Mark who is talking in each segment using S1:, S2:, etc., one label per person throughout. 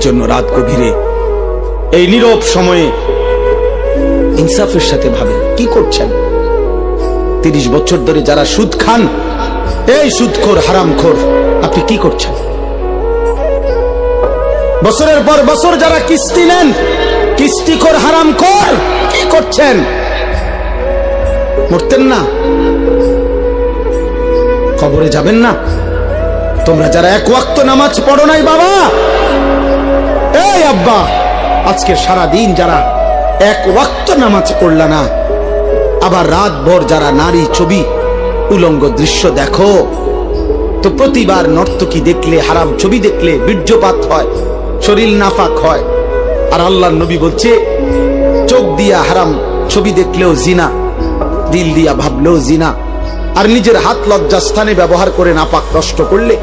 S1: জন্য রাত গভীরে এই নীরব সময়ে ইনসাফের সাথে ভাবেন কি করছেন। 30 বছর ধরে যারা সুদ খান, এই সুদখোর হারামখোর, আপনি কি করছেন? বছরের পর বছর যারা কিস্তি নেন, কিস্তিখোর হারামখোর, কি করছেন? মরতেন না? কবরে যাবেন না? তোমরা যারা এক ওয়াক্ত নামাজ পড়ো নাই বাবা, এই আব্বা, আজকে সারা দিন যারা এক ওয়াক্ত নামাজ পড়লা না, আবার রাত ভর যারা নারী ছবি উলঙ্গ দৃশ্য দেখো, তো প্রতিবার নর্তকী দেখলে, হারাম ছবি দেখলে বীর্যপাত হয়, শরীর নাফাক হয়। আর আল্লাহর নবী বলছে চোখ দিয়া হারাম ছবি দেখলেও জিনা, দিল দিয়া ভাবলেও জিনা, আর নিজের হাত লজ্জাস্থানে ব্যবহার করে নাপাক নষ্ট করলে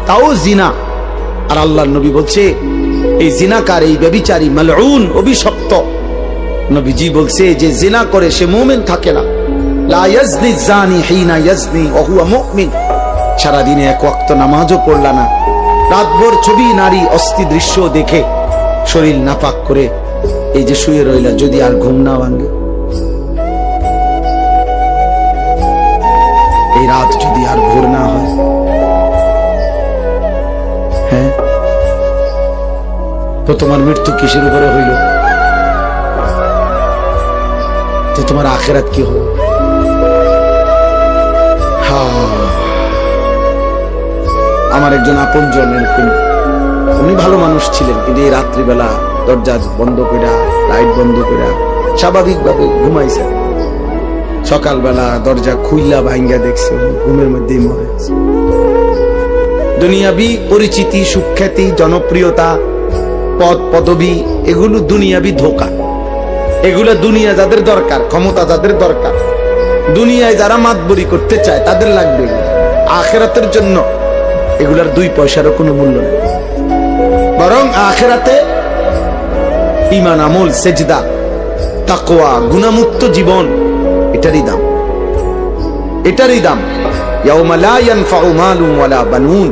S1: তাও জিনা। আর আল্লাহর নবী বলছে এই জিনাকার, এই ব্যভিচারী, মালউন, অভিশপ্ত। নবীজি বলছে যে জিনা করে সে মুমিন থাকে না। লা ইয়াজনি জানি হিনা ইয়াজনি ওয়া হুয়া মুমিন। সারা দিনে এক ওয়াক্ত নামাজও পড়লা না, রাতভর ছবি নারী অস্থি দৃশ্য দেখে শরীর নাপাক করে এই যে শুয়ে রইলা, যদি আর ঘুম না ভাঙে, এই রাত যদি আর ভোর না হয়, হ্যাঁ, তো তোমার মৃত্যু কিসের উপরে হইল? তো তোমার আখিরাত কি হবে? আমার একজন আপনজন এরকম, উনি ভালো মানুষ ছিলেন, কিন্তু এই রাত্রিবেলা দরজা বন্ধ করে, লাইট বন্ধ করে স্বাভাবিকভাবে ঘুমাইছেন। সকালবেলা দরজা খুইলা ভাঙ্গা দেখছে ঘুমের মধ্যেই মরে আছে। দুনিয়াবি পরিচিতি, সুখ্যাতি, জনপ্রিয়তা, পদ পদবি, এগুলো দুনিয়াবি ধোঁকা। এগুলো দুনিয়া যাদের দরকার, ক্ষমতা যাদের দরকার, দুনিয়ায় যারা মাতবরি করতে চায় তাদের লাগবে। আখিরাতের জন্য এগুলার 2 পয়সারও কোনো মূল্য নেই। বরং আখিরাতে ঈমান, আমল, সেজদা, তাকওয়া, গুনাহমুক্ত জীবন, এটারই দাম, এটারই দাম। ইয়াউমা লা ইয়ানফাউ মালুন ওয়ালা বানুন।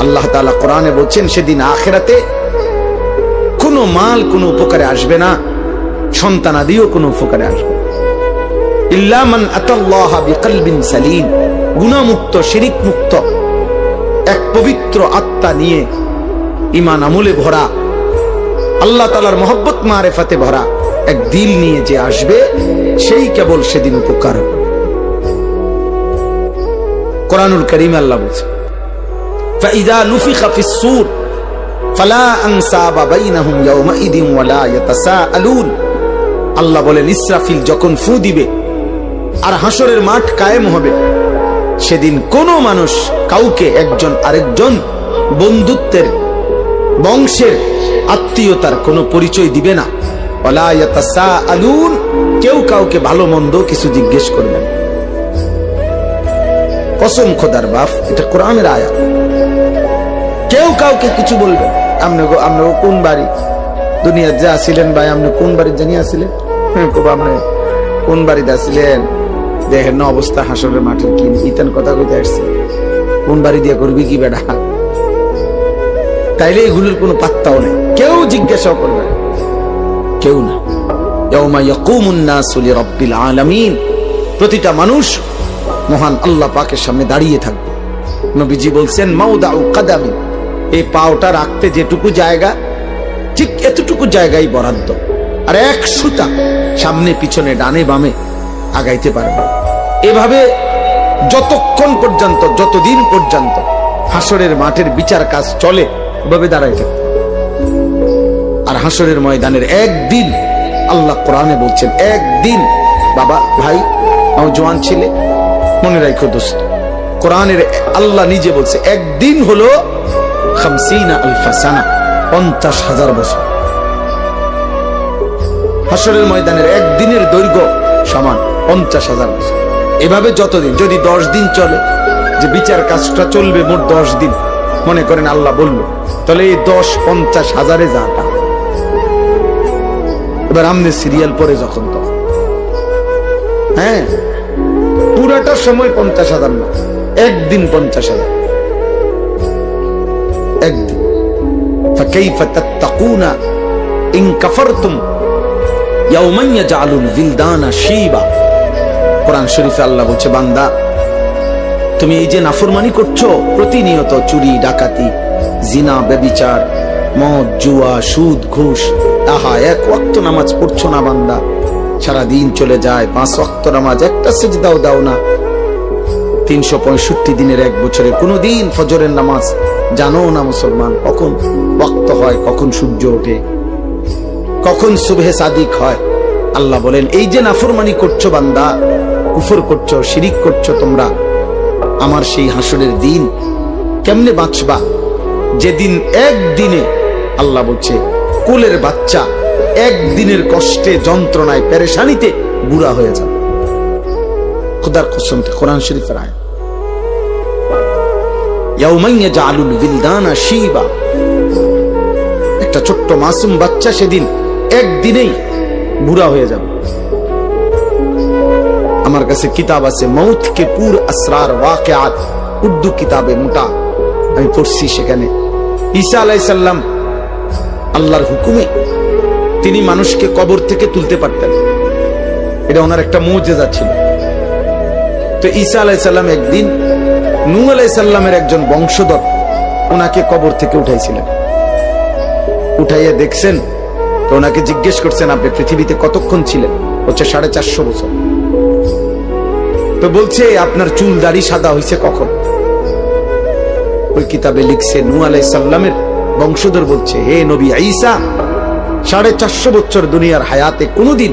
S1: আল্লাহ তাআলা কোরআনে বলছেন সেদিন আখিরাতে কোনো মাল কোনো উপকারে আসবে না, সন্তানাদিও কোনো উপকারে আসবে না। ইল্লা মান আতাল্লাহা বিকলবিন সালিম। গুনাহমুক্ত, শিরিক মুক্ত, এক পবিত্র আত্মা নিয়ে, ঈমান আমলে ভরা, আল্লাহ তাআলার মহব্বত মারেফাতে ভরা এক দিল নিয়ে যে আসবে, সেই কেবল সেদিন উপকার হবে। কোরআনুল কারীমে আল্লাহ বলছে ফাইযা নুফিখা ফিস-সূর ফালা আনসাবা বাইনাহুম ইয়াওমাইদিন ওয়ালা ইয়াতাসাআলুন। আল্লাহ বলেন ইসরাফিল যখন ফু দিবে আর হাসরের মাঠ কায়েম হবে, সেদিন কোনো মানুষ কাউকে একজন আরেকজন বন্ধুত্বের, বংশের, আত্মীয়তার কোনো পরিচয় দিবে না। ওয়ালা ইয়াতাসাআলুন, কেউ কাউকে ভালো মন্দ কিছু জিজ্ঞেস করবে না। কসম খোদার বাপ, এটা কোরআনের আয়াত। কেউ কাউকে কিছু বলবে, আমনে কোন বাড়ি দুনিয়াতে যা ছিলেন ভাই, আপনি কোন বাড়ি জানিয়ে আসছিলেন? হ্যাঁ, আপনি কোন বাড়িতে আসছিলেন? দেখেন না অবস্থা হাসরের মাঠের, কি ইতান কথা কইতে আসছে, কোন বাড়ি দিয়ে করবি কি বেড়া? তাইলে এগুলোর কোনো পাত্তাও নেই, কেউ জিজ্ঞাসাও করবে, কেউ না। ইয়াউমা ইয়াকুমুন নাসু লিরাব্বিল আলামিন। প্রতিটা মানুষ মহান আল্লাহ পাকের সামনে দাঁড়িয়ে থাকবে। নবীজি বলছেন মাউদাউ কাদামি, এই পাওটা রাখতে যেটুকু জায়গা, ঠিক এতটুকু জায়গায় বরাদ্দ, আর এক সুতা সামনে পিছনে ডানে বামে আগাইতে পারবে। এভাবে যতক্ষণ পর্যন্ত, যতদিন পর্যন্ত হাসরের মাঠের বিচার কাজ চলে, এভাবে দাঁড়াই থাকবে। আর হাসরের ময়দানের একদিন, আল্লাহ কোরআনে বলছেন একদিন, বাবা ভাই নওজোয়ান ছেলে মনে রাখো দোস্ত, কোরআনের আল্লাহ নিজে বলছে একদিন হলো 50,000 সানা, 50,000 বছর। হাসরের ময়দানের একদিনের দৈর্ঘ্য সমান 50,000 বছর। এভাবে যতদিন, যদি 10 দিন চলে, যে বিচার কাজটা চলবে মোট 10 দিন, মনে করেন আল্লাহ বলল, তাহলে এই 10 50,000-এ যাটা। এবার আমনে সিরিয়াল পরে যখন তখন, হ্যাঁ, পুরাটা সময় 50,000 না, একদিন 50,000, একদিন। ফাকাইফা তাত্তাকুনা ইন কাফারতুম ইয়াওমান ইয়াজআলুল বিলদানা শিবা। কোরআন শরীফে আল্লাহ বলছে, বান্দা তুমি এই যে নাফরমানি করছো, প্রতিনিয়ত চুরি ডাকাতি, জিনা, ব্যভিচার, মদ, জুয়া, সুদ, ঘুষ, আহা এক ওয়াক্ত নামাজ পড়ছো না বান্দা, সারা দিন চলে যায় 5 ওয়াক্ত নামাজ, একটা সিজদাও দাও না, 365 দিনের এক বছরে কোনদিন ফজরের নামাজ জানো না মুসলমান, কখন ওয়াক্ত হয়, কখন সূর্য ওঠে, কখন সুবহে সাদিক হয়। আল্লাহ বলেন, এই যে নাফরমানি করছো বান্দা, কুফর করছো, শিরিক করছো তোমরা, আমার সেই হাসরের দিন কেমনে বাঁচবা, যেদিন একদিনে, আল্লাহ বলছে কোলের বাচ্চা একদিনের কষ্টে, যন্ত্রণায়, পেরেশানিতে বুড়া হয়ে যাবে। খোদার কসম, কোরআন শরীফের আয়াত। ইয়াউমান ইয়াজআলুল বিলদানা শিবা, একটা ছোট্ট মাসুম বাচ্চা সেদিন একদিনেই বুড়া হয়ে যাবে। আমার কাছে কিতাব আছে, মৌত কে পুর আসরার ওয়াকিআত, উর্দু কিতাবে মোটা, আমি পড়ছি। সেখানে ঈসা আলাইহিস সালাম আল্লাহর হুকুমে তিনি মানুষকে কবর থেকে তুলতে পারতেন, এটা ওনার একটা মুজিজা ছিল। তো ঈসা আলাইহিস সালাম একদিন নূহ আলাইহিস সালামের একজন বংশধর ওনাকে কবর থেকে উঠাইছিলেন। উঠাইয়া দেখছেন, তো ওনাকে জিজ্ঞেস করছেন, আপনি পৃথিবীতে কতক্ষণ ছিলেন? হচ্ছে 450 বছর। তো বলছে, আপনার চুল দাড়ি সাদা হয়েছে কখন? ওই কিতাবে লিখছে, নূহ আলাইহিস সালামের বংশধর বলছে, হে নবী ঈসা, 450 বছর দুনিয়ার হায়াতে কোনদিন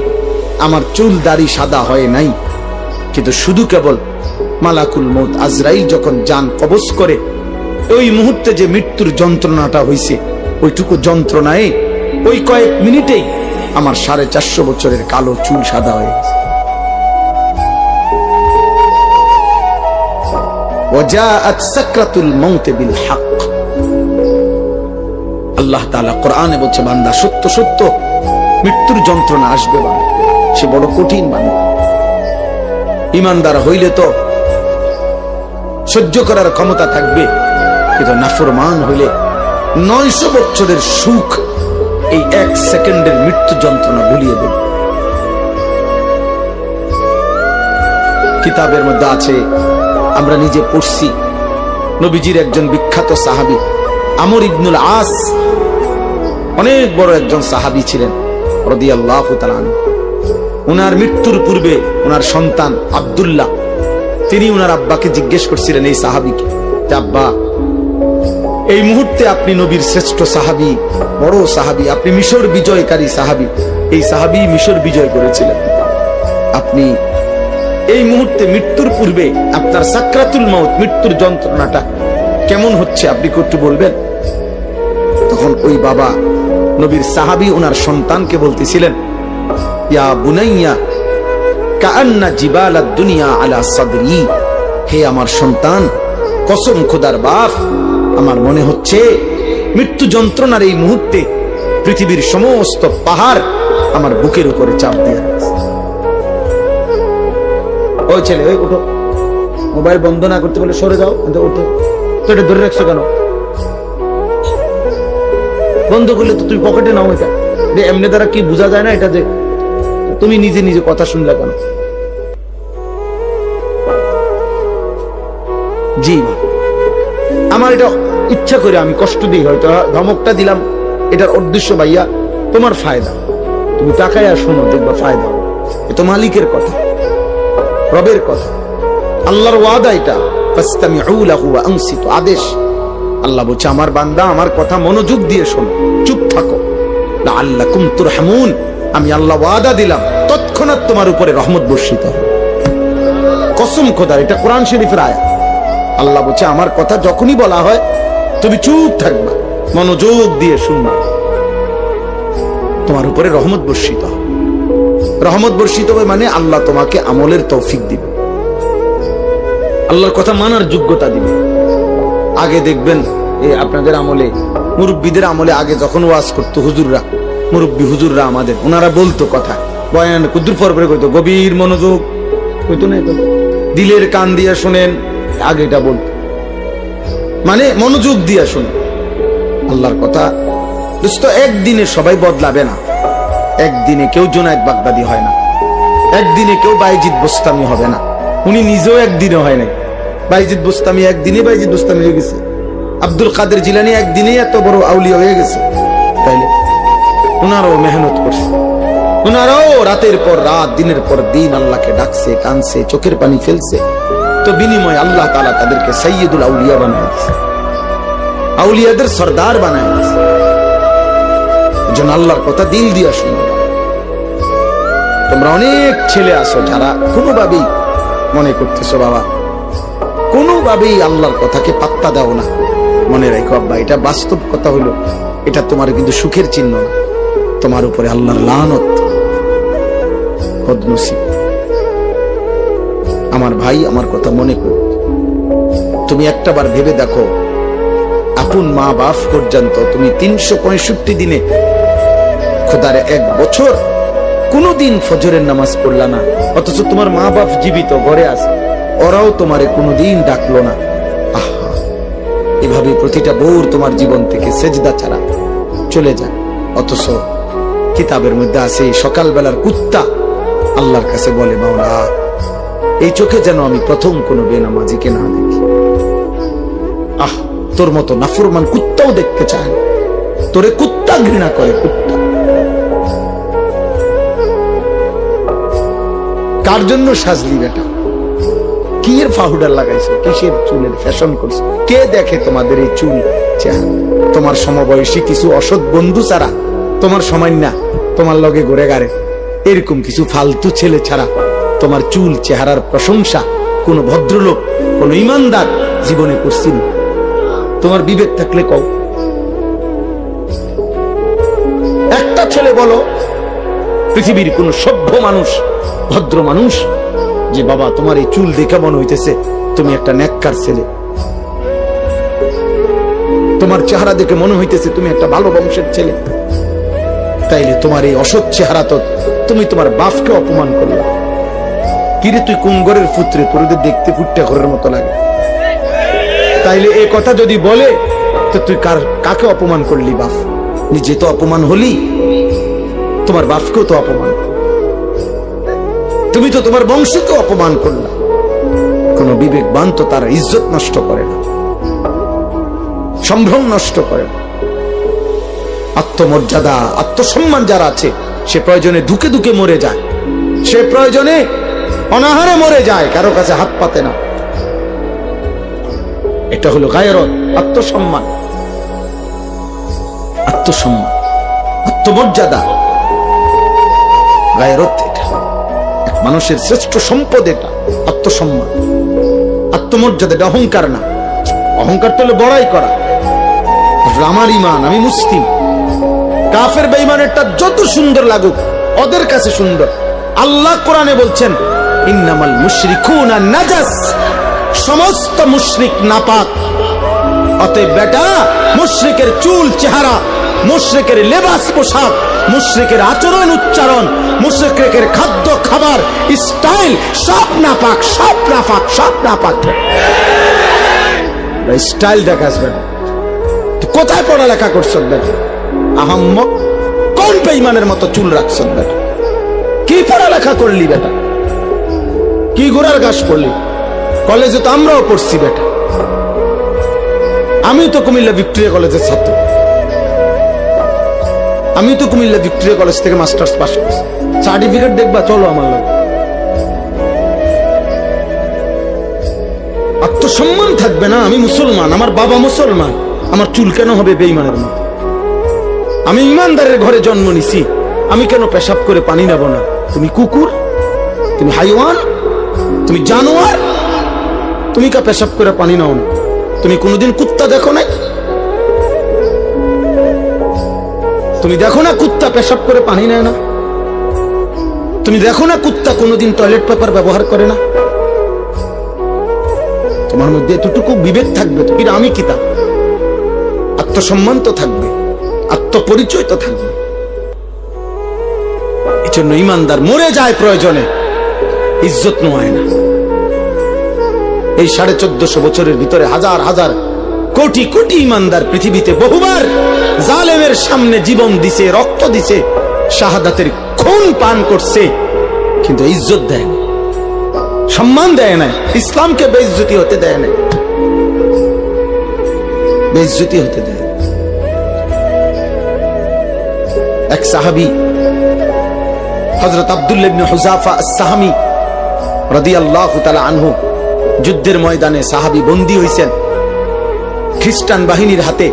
S1: আমার চুল দাড়ি সাদা হয় নাই, কিন্তু শুধু কেবল মালাকুল মউত আজরাইল যখন জান কবজ করে, ওই মুহূর্তে যে মৃত্যুর যন্ত্রণাটা হইছে, ওইটুকু যন্ত্রণায় ওই কয়েক মিনিটেই আমার 450 বছরের কালো চুল সাদা হয়ে গেছে। ওয়াজাআত সাকরাতুল মাউত বিল হক। আল্লাহ তাআলা কোরআনে বলছে, বান্দা সত্য সত্য মৃত্যুর যন্ত্রণা আসবে, বান্দা সে বড় কঠিন। বান্দা ঈমানদার হইলে তো সহ্য করার ক্ষমতা থাকবে, কিন্তু নাফরমান হইলে 900 বছরের সুখ এই 1 সেকেন্ডের মৃত্যু যন্ত্রণা ভুলিয়ে দেবে। কিতাবের মধ্যে আছে, আমরা নিজে পড়ছি, নবীজির একজন বিখ্যাত সাহাবী আমর ইবনুল আস, অনেক বড় একজন সাহাবী ছিলেন রাদিয়াল্লাহু তাআলা আনহু। ওনার মৃত্যুর পূর্বে ওনার সন্তান আব্দুল্লাহ, তিনি ওনার আব্বাকে জিজ্ঞেস করছিলেন, এই সাহাবীকে, যে আব্বা, এই মুহূর্তে আপনি নবীর শ্রেষ্ঠ সাহাবী, বড় সাহাবী, আপনি মিশর বিজয়কারী সাহাবী, এই সাহাবী মিশর বিজয় করেছিলেন, আপনি এই মুহূর্তে মৃত্যুর পূর্বে আপনার সাকরাতুল মাউত, মৃত্যুর যন্ত্রণাটা কেমন হচ্ছে, আপনি একটু বলবেন? তখন ওই বাবা নবীর সাহাবী ওনার সন্তানকে বলতেছিলেন, ইয়া বুনাইয়া কাআন্না জিবালাদ দুনিয়া আলা সাদরি, হে আমার সন্তান, কসম খোদার বাপ, আমার মনে হচ্ছে মৃত্যু যন্ত্রণার এই মুহূর্তে পৃথিবীর সমস্ত পাহাড় আমার বুকের উপরে চাপ দিয়ে আছে। ওই ছেলে, ওই উঠো, মোবাইল বন্ধ না করতে বলে সরে যাও, উঠো। তো এটা ধরে রাখছো কেন? বন্ধ করলে তো তুমি পকেটে নাও। এটা এমনি দ্বারা কি বোঝা যায় না এটা, যে তুমি নিজে নিজে কথা শুনলে কেন? জি, আমার এটা ইচ্ছা করে আমি কষ্ট দিই, হয়তো ধমকটা দিলাম, এটার উদ্দেশ্য ভাইয়া তোমার ফায়দা, তুমি টাকায় আর শোনো, দেখবা ফায়দা হবে। এ তো মালিকের কথা, রবের কথা, আল্লাহর ওয়াদা, এটা ফাসতামিউ লাহু ওয়া আনসিতু, আদেশ। আল্লাহ বলছে, আমার বান্দা আমার কথা মনোযোগ দিয়ে শোনো, চুপ থাকো, লাআল্লাকুম তুরহামুন, আমি আল্লাহ ওয়াদা দিলাম তৎক্ষণাৎ তোমার উপরে রহমত বর্ষিত হবে। কসম খোদার, এটা কোরআন শরীফের আয়াত। আল্লাহ বলছে, আমার কথা যখনই বলা হয় তুমি চুপ থাকবা, মনোযোগ দিয়ে শুনবা, তোমার উপরে রহমত বর্ষিত হবে। রহমত বর্ষিত হবে মানে আল্লাহ তোমাকে আমলের তৌফিক দিবে, আল্লাহর কথা মানার যোগ্যতা দিবে। আগে দেখবেন আপনাদের আমলে, মুরব্বীদের আমলে, আগে যখন ওয়াজ করতো হুজুররা, মুরব্বী হুজুররা আমাদের, ওনারা বলতো কথা, বয়ান কুদ্দুর পর করে কইতো, গভীর মনোযোগ কইতো না, দিলের কান দিয়ে শোনেন, আগে এটা বলতো, মানে মনোযোগ দিয়ে শোনেন। আল্লাহর কথা দোস্ত, একদিনে সবাই বদলাবে না। একদিনে কেউ জুনায়েদ বাগদাদি হয় না, একদিনে কেউ বাইজিদ বোস্তামি হবে না। উনি নিজেও একদিনে হয় নাই। বাইজিদ বোস্তামি একদিনে বাইজিদ বোস্তামি হয়ে গেছে। আব্দুল কাদের জিলানী একদিনেই এত বড় আউলিয়া হয়ে গেছে। তাইলে ওনারাও মেহনত করছে, ওনারাও রাতের পর রাত দিনের পর দিন আল্লাহকে ডাকছে, কানছে, চোখের পানি ফেলছে। তো বিনিময় আল্লাহ তাআলা তাদেরকে সাইয়্যিদুল আউলিয়া বানায় দিয়েছে, আউলিয়াদের সরদার বানায় দিয়েছে। এজন্য আল্লাহর কথা দিল দিয়া শুনো। তোমরা অনেক ছেলে আছো যারা কোনোভাবেই মনে করতেছো বাবা, কোনোভাবেই আল্লাহর কথাকে পাত্তা দাও না। মনে রাখো আব্বা, এটা বাস্তব কথা হইলো, এটা তোমার কিন্তু সুখের চিহ্ন না, তোমার উপরে আল্লাহর লানত, বদনসিব। আমার ভাই, আমার কথা মনে করো। তুমি একটাবার ভেবে দেখো, আপন মা বাপ পর্যন্ত তুমি 365 দিনে, খোদার 1 বছর কোনদিন ফজরের নামাজ পড়লা না, অথচ তোমার মা বাপ জীবিত ঘরে আছে, ওরাও তোমারে কোনদিন ডাকলো না। আহা, এভাবে প্রতিটা ভোর তোমার জীবন থেকে সেজদা ছাড়া চলে যায়। অথচ কিতাবের মধ্যে আছে সকালবেলার কুত্তা আল্লাহর কাছে বলে, মাওলা এই চোখে যেন আমি প্রথম কোনো বেনামাজিকে না দেখি। আহ, তোর মতো নাফরমান কুত্তাও দেখতে চায়, তোরে কুত্তা ঘৃণা করে, কুত্তা। কার জন্য সাজলি বেটা? কি এর পাউডার লাগাইছো? কিসের চুলের ফ্যাশন করছো? কে দেখে তোমাদের এই চুল চেহারা? তোমার সমবয়সী কিছু অসৎ বন্ধু ছাড়া, তোমার সময় না তোমার লগে ঘুরে গাড়ে এরকম কিছু ফালতু ছেলে ছাড়া তোমার চুল চেহারার প্রশংসা কোন ভদ্রলোক, কোন ইমানদার জীবনে করছিল? তোমার বিবেক থাকলে কও। একটা ছেলে বলো পৃথিবীর কোন সভ্য মানুষ, ভদ্র মানুষ, যে বাবা তোমার এই চুল দেখে মনে হইতেছে তুমি একটা নেককার ছেলে, তোমার চেহারা দেখে মনে হইতেছে তুমি একটা ভালো বংশের ছেলে। তাইলে তোমার এই অসৎ চেহারা তো তুমি তোমার বাপকে অপমান করলে। কিরে তুই কোন ঘরের পুত্রে, তোর দেখতে ফুটটা ঘরের মতো লাগে। তাইলে এই কথা যদি বলে তো তুই কাকে অপমান করলি? বাপ নিজে তো অপমান হলি, তোমার বাপকেও তো অপমান, তুমি তো তোমার বংশকে অপমান করলা। কোন বিবেকবান তো তার ইজ্জত নষ্ট করে না, সম্ভ্রম নষ্ট করে না। আত্মমর্যাদা, আত্মসম্মান যারা আছে, সে প্রয়োজনে ধুকে ধুকে মরে যায়, সে প্রয়োজনে অনাহারে মরে যায়, কারো কাছে হাত পাতে না। এটা হলো গায়রত, আত্মসম্মান, আত্মসম্মান, আত্মমর্যাদা, গায়রত। এটা এক মানুষের শ্রেষ্ঠ সম্পদ, এটা আত্মসম্মান, আত্মমর্যাদা। এটা অহংকার না। অহংকার তো হলো বড়াই করা। আমার ইমান, আমি মুসলিম। কাফের বেঈমানেরটা যত সুন্দর লাগুক, ওদের কাছে সুন্দর। আল্লাহ কোরআনে বলছেন, ইন্নামাল মুশরিকুনা নাজাস, সমস্ত মুশরিক নাপাক। অতএব বেটা, মুশরিকের চুল চেহারা, মুশরিকের লেবাস পোশাক, মুশরিকের আচরণ উচ্চারণ, মুশরিকের খাদ্য খাবার স্টাইল সব নাপাক, সব নাপাক, সব নাপাক। স্টাইল দেখাস বেটা, কোথায় পড়ালেখা করছ বেটা? আহাম্মক, কোন বেঈমানের মতো চুল রাখছ বেটা? কি পড়ালেখা করলি বেটা? কি ঘোড়ার ঘাস পড়লি? কলেজে তো আমরাও পড়ছি বেটা। আমি তো কুমিল্লা ভিক্টোরিয়া কলেজের ছাত্র, আমি তো কুমিল্লা ভিক্টোরিয়া কলেজ থেকে মাস্টার্স পাস করছি। সার্টিফিকেট দেখবা, চলো আমার লোক। আত্মসম্মান থাকবে না? আমি মুসলমান, আমার বাবা মুসলমান, আমার চুল কেন হবে বেঈমানের মতো? আমি ইমানদারের ঘরে জন্ম নিছি, আমি কেন পেশাব করে পানি নেব না? তুমি কুকুর, তুমি হাইওয়ান, তুমি জানোয়ার, তুমি কা পেশাব করে পানি নাও না? তুমি কোনোদিন কুত্তা দেখো নাই? তুমি দেখো না কুত্তা পেশাব করে পানি নেয় না? তুমি দেখো না কুত্তা কোনোদিন টয়লেট পেপার ব্যবহার করে না? তোমার মধ্যে এতটুকু বিবেক থাকবে তো, আমি কিতা, আত্মসম্মান তো থাকবে, আত্মপরিচয় তো থাকবে। এই জন্য ইমানদার মরে যায় প্রয়োজনে, ইজ্জত নোয়ায় না। এই 1450 বছরের ভিতরে হাজার হাজার কোটি কোটি ইমানদার পৃথিবীতে বহুবার জালেমের সামনে জীবন দিছে, রক্ত দিছে, শাহাদাতের খুন পান করছে, কিন্তু ইজ্জত দেয় না, সম্মান দেয় না, ইসলামকে বেইজ্জতি হতে দেয় না, বেইজ্জতি হতে দেয়। এক সাহাবী হযরত আব্দুল্লাহ ইবনে হুযাফা আস-সাহমি রাদিয়াল্লাহু তাআলা আনহু যুদ্ধের ময়দানে সাহাবী বন্দী হইছেন খ্রিস্টান বাহিনীর হাতে।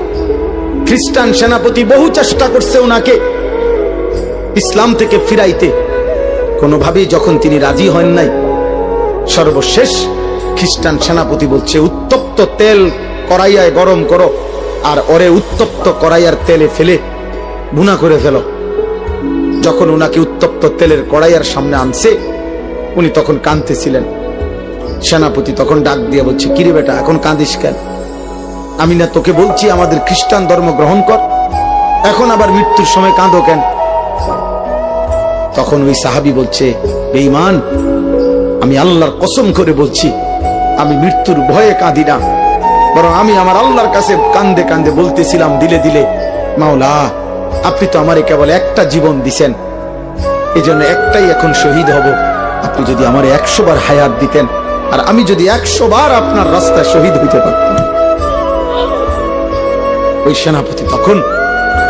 S1: খ্রিস্টান সেনাপতি বহু চেষ্টা করছে ওনাকে ইসলাম থেকে ফিরাইতে, কোনোভাবেই যখন তিনি রাজি হন নাই, সর্বশেষ খ্রিস্টান সেনাপতি বলছে উত্তপ্ত তেল কড়াইয়ায় গরম করো, আর ওরে উত্তপ্ত কড়াইয়ার তেলে ফেলে ভুনা করে ফেলো। যখন উনাকে উত্তপ্ত তেলের কড়াইয়ার সামনে আনছে, উনি তখন কাঁদতেছিলেন। সেনাপতি তখন ডাক দিয়ে বলছে, কিরে বেটা, এখন কাঁদিস কেন? আমি না তোকে বলছি আমাদের খ্রিস্টান ধর্ম গ্রহণ কর, এখন আবার মৃত্যুর সময় কাঁদো কেন? তখন ওই সাহাবী বলছে, বেঈমান, আমি আল্লাহর কসম করে বলছি, আমি মৃত্যুর ভয়ে কাঁদি না, বরং আমি আমার আল্লাহর কাছে কান্দে কান্দে বলতেছিলাম দিলে দিলে, মাওলা, আপনি তো আমারে কেবল একটা জীবন দিছেন, এজন্য একটাই এখন শহীদ হব। আপনি যদি আমারে 100 বার হায়াত দিতেন, আর আমি যদি 100 বার আপনার রাস্তায় শহীদ হইতে পারতাম। ওই সেনাপতি তখন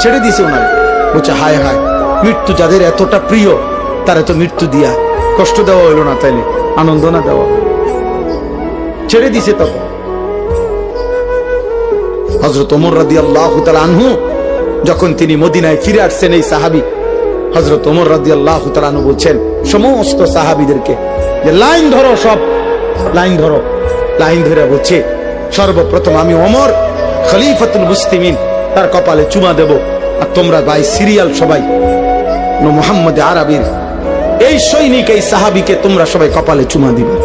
S1: ছেড়ে দিয়েছে ওনারে, বলছে, হায় হায়, মৃত্যু যাদের এতটা প্রিয় তারা তো মৃত্যু দিয়া কষ্ট দেওয়া হইল না, তাইলে আনন্দ না দেওয়া, ছেড়ে দিছে। তখন হযরত ওমর রাদিয়াল্লাহু তাআলা আনহু যখন তিনি মদিনায় ফিরে আসছেন, এই সাহাবী হযরত ওমর রাদিয়াল্লাহু তাআলা আনহু বলছেন সমস্ত সাহাবীদেরকে যে লাইন ধরো, সব লাইন ধরো। লাইন ধরে বলছে, সর্বপ্রথম আমি ওমর খলিফাতুল মুসলিমিন তার কপালে চুমা দেব, আর তোমরা ভাই সিরিয়াল সবাই মুহাম্মদ আরবির এই সৈনিক, এই সাহাবীকে তোমরা সবাই কপালে চুমা দিবে।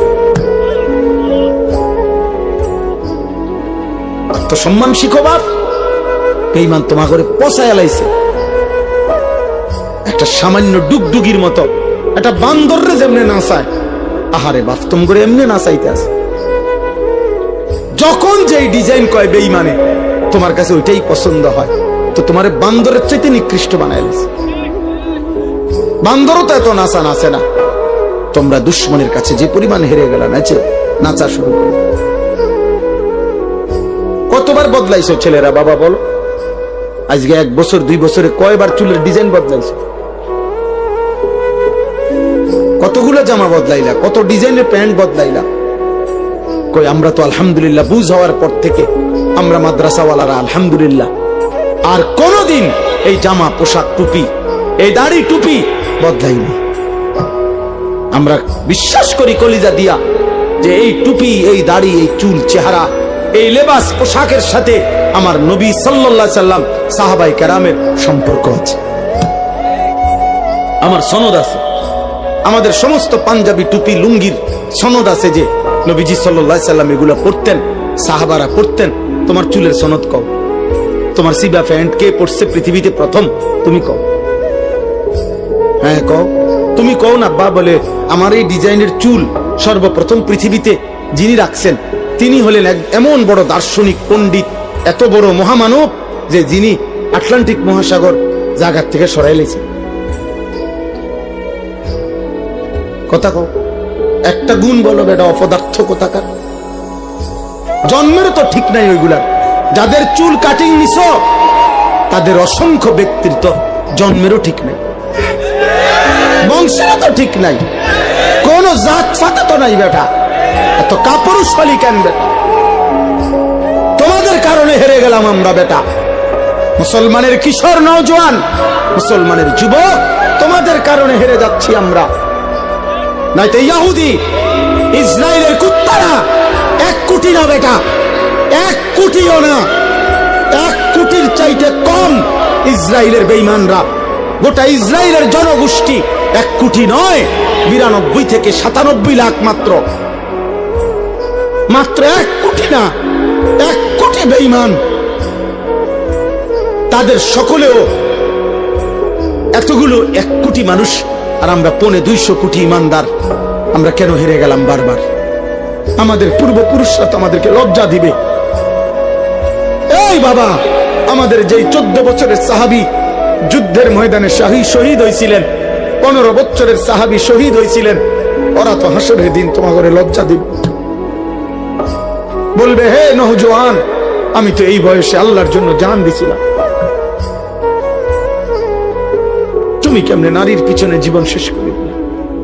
S1: আত্মসম্মান শিখো বাপ, বেঈমান তোমা করে পচায় লাইছে। একটা সামান্য ডুগডুগির মতো একটা বান্দররে যেমনে নাচায়, আহারে বাপ, তোম করে এমনি নাচাইতে আছে। যখন যেই ডিজাইন কয় বেঈমানে, তোমার কাছে ওইটাই পছন্দ হয়, তো তোমার বান্দরের চাইতে নিকৃষ্ট বানায় লাইছে। বান্দরও তো এত নাচা নাচে না। তোমরা দুশ্মনের কাছে যে পরিমাণ হেরে গেলা, নাচে নাচা শুরু করে। কতবার বদলাইছো ছেলেরা, বাবা বলো? আজকে 1 বছর 2 বছরে কয়বার চুলের ডিজাইন বদলাইছো? কতগুলো জামা বদলাইলা, কত ডিজাইনের প্যান্ট বদলাইলা? কই আমরা তো আলহামদুলিল্লাহ বুঝ হওয়ার পর থেকে আমরা মাদ্রাসাওয়ালারা আলহামদুলিল্লাহ আর কোনদিন এই জামা পোশাক টুপি, এই দাড়ি টুপি বদলাইনি। আমরা বিশ্বাস করি কলিজা দিয়া যে এই টুপি, এই দাড়ি, এই চুল, চেহারা, এই লেবাস পোশাকের সাথে আমার নবী সাল্লাল্লাহু আলাইহি সাল্লাম, সাহাবায়ে কেরামের সম্পর্ক আছে, আমার সনদ আছে। আমাদের সমস্ত পাঞ্জাবি, টুপি, লুঙ্গির সনদ আছে যে নবীজি সাল্লাল্লাহু আলাইহি সাল্লাম এগুলো পরতেন, সাহাবারা পরতেন। তোমার চুলের সনদ কও, তোমার সিবা প্যান্ট কে পরছে পৃথিবীতে প্রথম? তুমি কও। হ্যাঁ কও, তুমি কও না। বা বলে, আমার এই ডিজাইনের চুল সর্বপ্রথম পৃথিবীতে যিনি রাখছেন তিনি হলেন এমন বড় দার্শনিক পণ্ডিত, এত বড় মহামানব যে যিনি আটলান্টিক মহাসাগর জায়গার থেকে সরাইলেছে। কথা কও, একটা গুণ বলো বেটা, অপদার্থ কোথাকার। জন্মের তো ঠিক নাই ওইগুলার। যাদের চুল কাটিং নিছ তাদের অসংখ্য ব্যক্তিত্ব জন্মেরও ঠিক নাই, বংশেরও তো ঠিক নাই, কোন জাত ফাতা তো নাই বেটা। এত কাপুরুষালী কেন বেটা? তোমাদের কারণে হেরে গেলাম আমরা বেটা। মুসলমানের কিশোর নওজোয়ান, মুসলমানের যুবক, তোমাদের কারণে হেরে যাচ্ছি আমরা। নাইতে ইহুদি ইসরায়েলের কুত্তারা 1 কোটি না বেটা, 1 কোটিও না, 1 কোটির চাইতে কম ইসরায়েলের বেঈমানরা। গোটা ইসরায়েলের জনগোষ্ঠী 1 কোটি নয়, 92 থেকে 97 লাখ মাত্র। মাত্র 1 কোটি না, 1 কোটি বেঈমান। তাদের সকলেও এতগুলো 1 কোটি মানুষ, আর আমরা 250 কোটি ইমানদার। আমরা কেন হেরে গেলাম বারবার? আমাদের পূর্বপুরুষরা তো আমাদেরকে লজ্জা দিবে। ওই বাবা, আমাদের যেই 14 বছরের সাহাবী যুদ্ধের ময়দানে শহীদ হয়েছিলেন, 15 বছরের সাহাবী শহীদ হয়েছিলেন, ওরা তো হাসরের দিন তোমাকে লজ্জা দিবে, বলবে হে নওজোয়ান, আমি তো এই বয়সে আল্লাহর জন্য জান দিছিলাম, তুমি কেমনে নারীর পিছনে জীবন শেষ করে দিলে?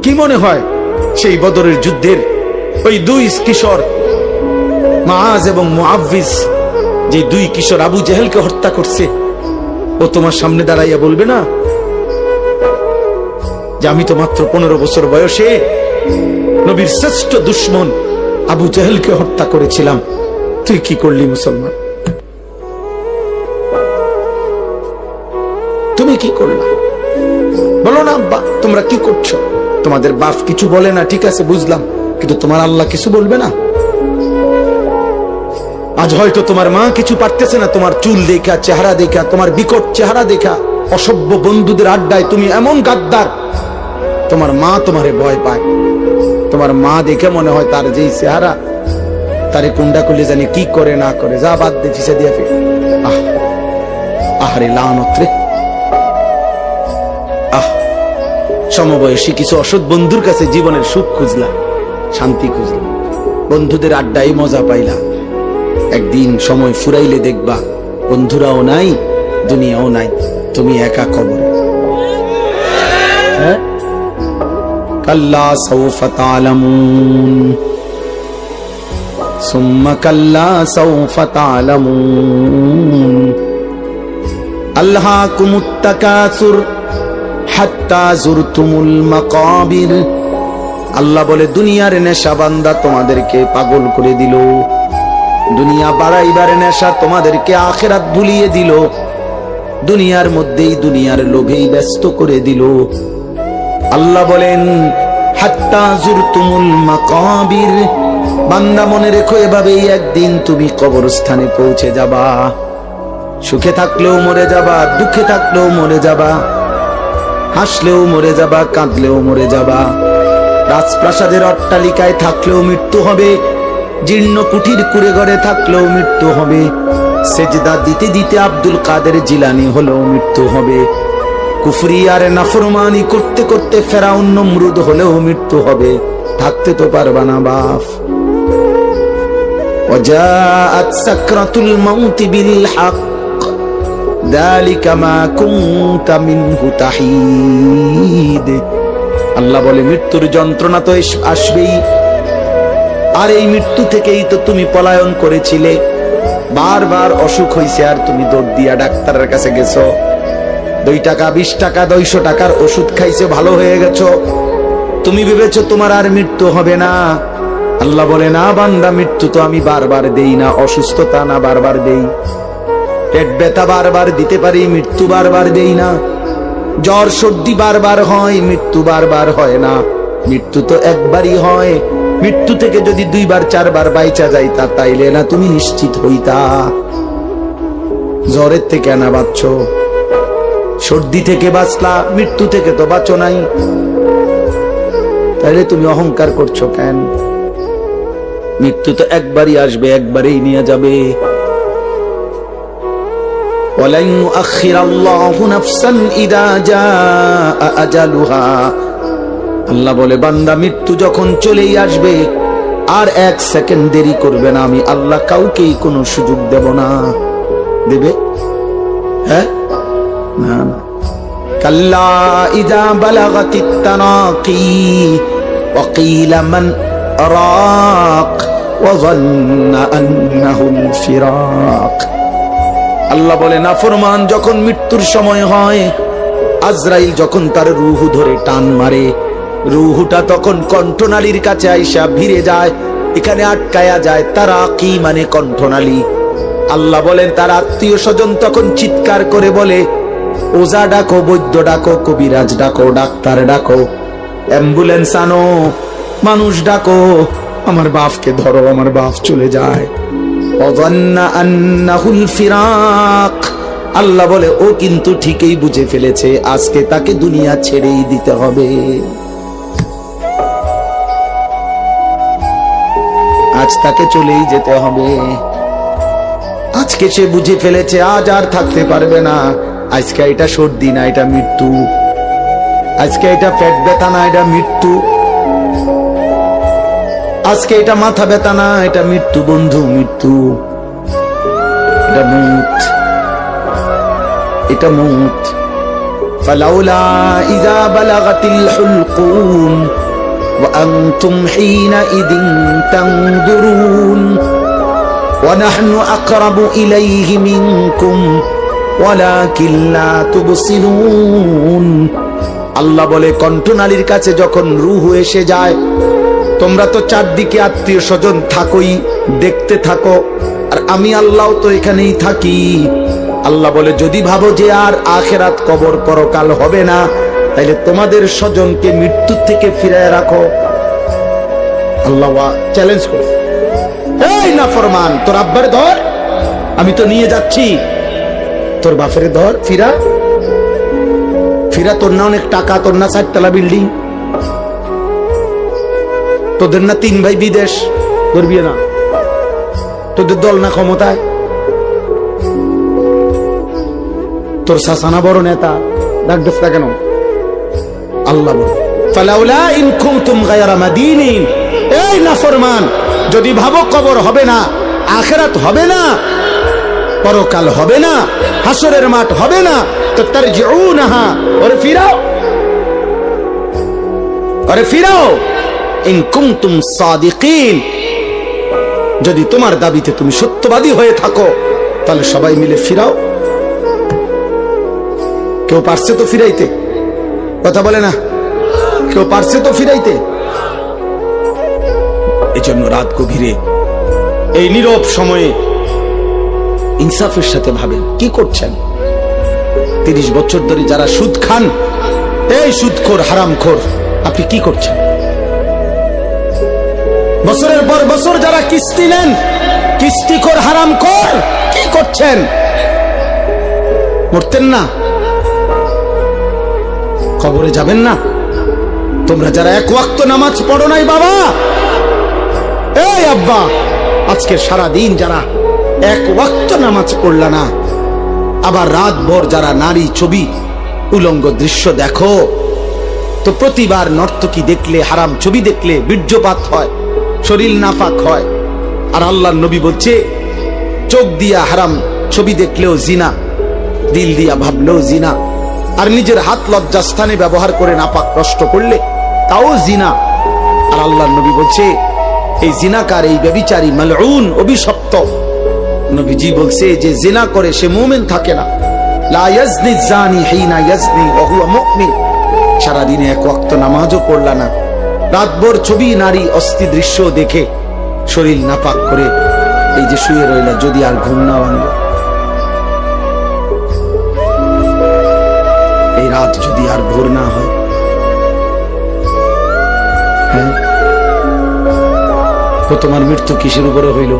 S1: কি মনে হয় সেই বদরের যুদ্ধের ওই 2 কিশোর মুআজ এবং মুআওয়িজ, যে 2 কিশোর আবু জেহেলকে হত্যা করছে, ও তোমার সামনে দাঁড়াইয়া বলবে না যে আমি তো মাত্র 15 বছর বয়সে নবীর শ্রেষ্ঠ দুশমন আবু জেহেলকে হত্যা করেছিলাম, তুই কি করলি মুসলমান, তুমি কি করলা? বলো না আব্বা তোমরা কি করছো? তোমাদের বাপ কিছু বলে না, ঠিক আছে বুঝলাম, কিন্তু তোমার আল্লাহ কিছু বলবে না? আজ হয়তো তোমার মা কিছু পারতেছে না, তোমার চুল দেখা, চেহারা দেখা, তোমার বিকট চেহারা দেখা, অসভ্য বন্ধুদের আড্ডায় তুমি এমন গাদ্দার, তোমার মা তোমারে ভয় পায়। তোমার মা দেখে মনে হয় তার যেই চেহারা, তারে কুন্ডা করলে জানি কি করে না করে, যা বাদ দিয়ে ফিসে দিয়ে ফের। আহারে লানত রে, সমবয়সী কিছু অসৎ বন্ধুর কাছে জীবনের সুখ খুঁজলাম, শান্তি খুঁজলাম, বন্ধুদের আড্ডায় মজা পাইলাম, একদিন সময় ফুরাইলে দেখবা বন্ধুরাও নাই, দুনিয়াও নাই, তুমি একা কবরে। কাল্লা সাউফা তা'লামুন সুম্মা কাল্লা সাউফা তা'লামুন আলহাকুমুত তাকাসুর হাত্তা যুরতুমুল মাকাবির। আল্লাহ বলে দুনিয়ার নেশা বান্দা তোমাদেরকে পাগল করে দিল, দুনিয়া বাড়াইবার নেশা তোমাদেরকে আখিরাত ভুলিয়ে দিল, দুনিয়ার মধ্যেই দুনিয়ার লোভেই ব্যস্ত করে দিল। আল্লাহ বলেন হাত্তা যুরতুমুল মাকাবির, বান্দা মনে রেখো এভাবেই একদিন তুমি কবরস্থানে পৌঁছে যাবা, সুখে থাকলেও মরে যাবা, দুঃখে থাকলেও মরে যাবা, হাসলেও মরে যাবা, কাঁদলেও মরে যাবা, রাজপ্রাসাদের অট্টালিকায় থাকলেও মৃত্যু হবে, জীর্ণ কুঠির কুড়ে ঘরে থাকলেও মৃত্যু হবে, সেজদা দিতে দিতে আব্দুল কাদের জিলানী হলেও মৃত্যু হবে, কুফরি আর নাফরমানি করতে করতে ফেরাউন নমরুদ হলেও মৃত্যু হবে, থাকতে তো পারবা না বাপ। ওয়াজাআত সাকরাতুল মাউত বিল হক যালিকা মা কুনতা মিনহু তাহিদ। আল্লাহ বলে মৃত্যুর যন্ত্রণা তো আসবেই, আর এই মৃত্যু থেকেই তো তুমি পলায়ন করেছিলে, বারবার অসুখ হইছে আর তুমি দৌড় দিয়া ডাক্তারের কাছে গেছো, 2 টাকা 20 টাকা 200 টাকার ওষুধ খাইছে, ভালো হয়ে গেছো, তুমি ভেবেছো তোমার আর মৃত্যু হবে না। আল্লাহ বলে না বান্দা, মৃত্যু তো আমি বারবার দেই না, অসুস্থতা না বারবার দেই, পেট ব্যথা বারবার দিতে পারি, মৃত্যু বারবার দেই না, জ্বর সর্দি বারবার হয়, মৃত্যু বারবার হয় না, মৃত্যু তো একবারই হয়। মৃত্যু থেকে যদি 2 বার 4 বার বাইচা যাইতা তাইলে না তুমি নিশ্চিত হইতা। জ্বরের থেকে না বাঁচছ, সর্দি থেকে বাঁচলা, মৃত্যু থেকে তো বাঁচো নাই, তাইলে তুমি অহংকার করছো কেন? মৃত্যু তো একবারই আসবে, একবারই নিয়ে যাবে। ওয়ালান ইউআখিরাল্লাহু নাফসান ইযা জাআ আজালুহা। আল্লাহ বলে বান্দা মৃত্যু যখন চলেই আসবে আর 1 সেকেন্ড দেরি করবে না, আমি আল্লাহ কাউকেই কোনো সুযোগ দেব না। দেবে? হ্যাঁ না না। কাল্লা ইযা বালাগাতিত তানাকি ওয়া কিলা মান রাক ওয়া যান্না আন্নাহুল ফিরাক। আল্লাহ বলে নাফরমান যখন মৃত্যুর সময় হয়, আজরাইল যখন তার রূহ ধরে টান মারে, রূহটা তখন কণ্ঠনালীর কাছে আইসা ভিড়ে যায়, এখানে আটকায়া যায়, তারা কি মানে কণ্ঠনালী। আল্লাহ বলেন তার আত্মীয় স্বজন তখন চিৎকার করে বলে ওজা ডাকো, বৈদ্য ডাকো, কবিরাজ ডাকো, ডাক্তার ডাকো, অ্যাম্বুলেন্স আনো, মানুষ ডাকো, আমার বাপকে ধরো, আমার বাপ চলে যায়। ওয়াযান্না আন্নাহুল ফিরাক। আল্লাহ বলে ও কিন্তু ঠিকই বুঝে ফেলেছে আজকে তাকে দুনিয়া ছেড়েই দিতে হবে, আজ তাকে চলেই যেতে হবে। আজকে সে বুঝে ফেলেছে আজ আর থাকতে পারবে না। আজকে এটা সর্দি না, এটা মৃত্যু। আজকে এটা পেট ব্যথা না, এটা মৃত্যু। আজকে এটা মাথা ব্যথা না, এটা মৃত্যু বন্ধু, মৃত্যু। এটা মউত, এটা মউত। ফালাউলা ইযা বালাগাতিল হুলকুম ওয়া আনতুম হিনাইযিন তানজুরুন ওয়া নাহনু আকরাবু ইলাইহি মিনকুম ওয়ালাকিন লা তুবসিরুন। আল্লাহ বলে, কণ্ঠনালীর কাছে যখন রূহ এসে যায়, তোমরা তো চারদিকে আত্মীয় স্বজন থাকোই, দেখতে থাকো, আর আমি আল্লাহ তো এখানেই থাকি। আল্লাহ বলে, যদি ভাবো যে আর আখেরাত কবর পরকাল হবে না, তাইলে তোমাদের স্বজনকে মৃত্যু থেকে ফিরায় রাখো। আল্লাহ চ্যালেঞ্জ করে, এই নাফরমান, তোর আব্বারে ধর, আমি তো নিয়ে যাচ্ছি। তোর বাপেরে ধর, ফিরা ফিরা। তোর না অনেক টাকা, তোর না 4 তলা বিল্ডিং, তোদের না 3 ভাই বিদেশ, ধরবি না? তোদের দল না ক্ষমতায়, তোর শাসানা বড় নেতা, ডাক দোস্ত কেন? আল্লাহ বলে, ফালাউলা ইন কুনতুম গায়রা মাদিনিন। এই নাফরমান, যদি ভাবো কবর হবে না, আখিরাত হবে না, পরকাল হবে না, হাসরের মাঠ হবে না, তো তারজিউনাহা, ওরে ফিরাও, ওরে ফিরাও। ইন কুনতুম সাদিকিন, যদি তোমার দাবিতে তুমি সত্যবাদী হয়ে থাকো, তাহলে সবাই মিলে ফিরাও। কেউ পারছে তো ফিরাইতে? কথা বলে না, কেউ পারছে তো ফিরাইতে? এজন্য রাত গভীরে এই নীরব সময়ে ইনসাফের সাথে ভাবেন কি করছেন। 30 বছর ধরে যারা সুদ খান, এই সুদখোর, হারামখোর, আপনি কি করছেন? বছরের পর বছর যারা কিস্তি নেন, কিস্তিখোর, হারামখোর, কি করছেন? মরতেন না? কবরে যাবেন না? তোমরা যারা 1 ওয়াক্ত নামাজ পড়ো নাই বাবা, এই আব্বা, আজকে সারা দিন যারা 1 ওয়াক্ত নামাজ পড়লা না, আবার রাত ভর যারা নারী ছবি, উলঙ্গ দৃশ্য দেখো, তো প্রতিবার নর্তকী দেখলে, হারাম ছবি দেখলে বীর্যপাত হয়, শরীর নাফাক হয়। আর আল্লাহর নবী বলছে, চোখ দিয়া হারাম ছবি দেখলেও জিনা, দিল দিয়া ভাবলেও জিনা, আর নিজের হাত লজ্জাস্থানে ব্যবহার করে নাপাক নষ্ট করলে তাও জিনা। আর আল্লাহর নবী বলছে, এই জিনাকার, এই ব্যভিচারী, মালউন, অভিশপ্ত। নবীজি বলছে, যে জিনা করে সে মুমিন থাকে না। লা ইয়াজনি জানি হিনা ইয়াজনি ওয়া হুয়া মুমিন। সারাদিনে 1 ওয়াক্ত নামাজও পড়লা না, রাতভর ছবি, নারী, অস্থি দৃশ্য দেখে শরীর নাপাক করে এই যে শুয়ে রইলা, যদি আর ঘুম না ভাঙলো, এই রাত যদি আর ভোর না হয়, হ্যাঁ, তো তোমার মৃত্যু কিসের উপরে হইল?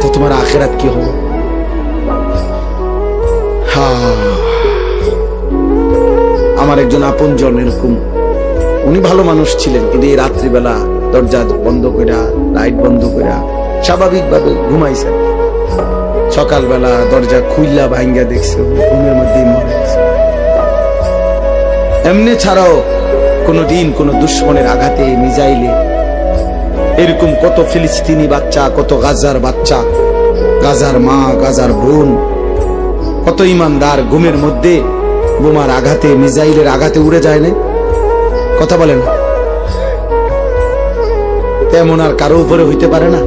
S1: তো তোমার আখিরাত কি হবে? আমার একজন আপনজন এরকম, উনি ভালো মানুষ ছিলেন, কিন্তু এই রাত্রিবেলা দরজা বন্ধ কইরা, লাইট বন্ধ কইরা স্বাভাবিকভাবে ঘুমাইছেন। সকালবেলা দরজা খুইলা ভাঙ্গা দেখছে ঘুমের মধ্যেই মরে গেছে। এমনি ছাড়াও কোনদিন কোন দুশ্মনের আঘাতে, মিজাইলে, এরকম কত ফিলিস্তিনি বাচ্চা, কত গাজার বাচ্চা, গাজার মা, গাজার বোন, কত ইমানদার ঘুমের মধ্যে বোমার আঘাতে, মিজাইলের আঘাতে উড়ে যায় না? কথা বলেন, তেমন আর কারো উপরে হইতে পারে না।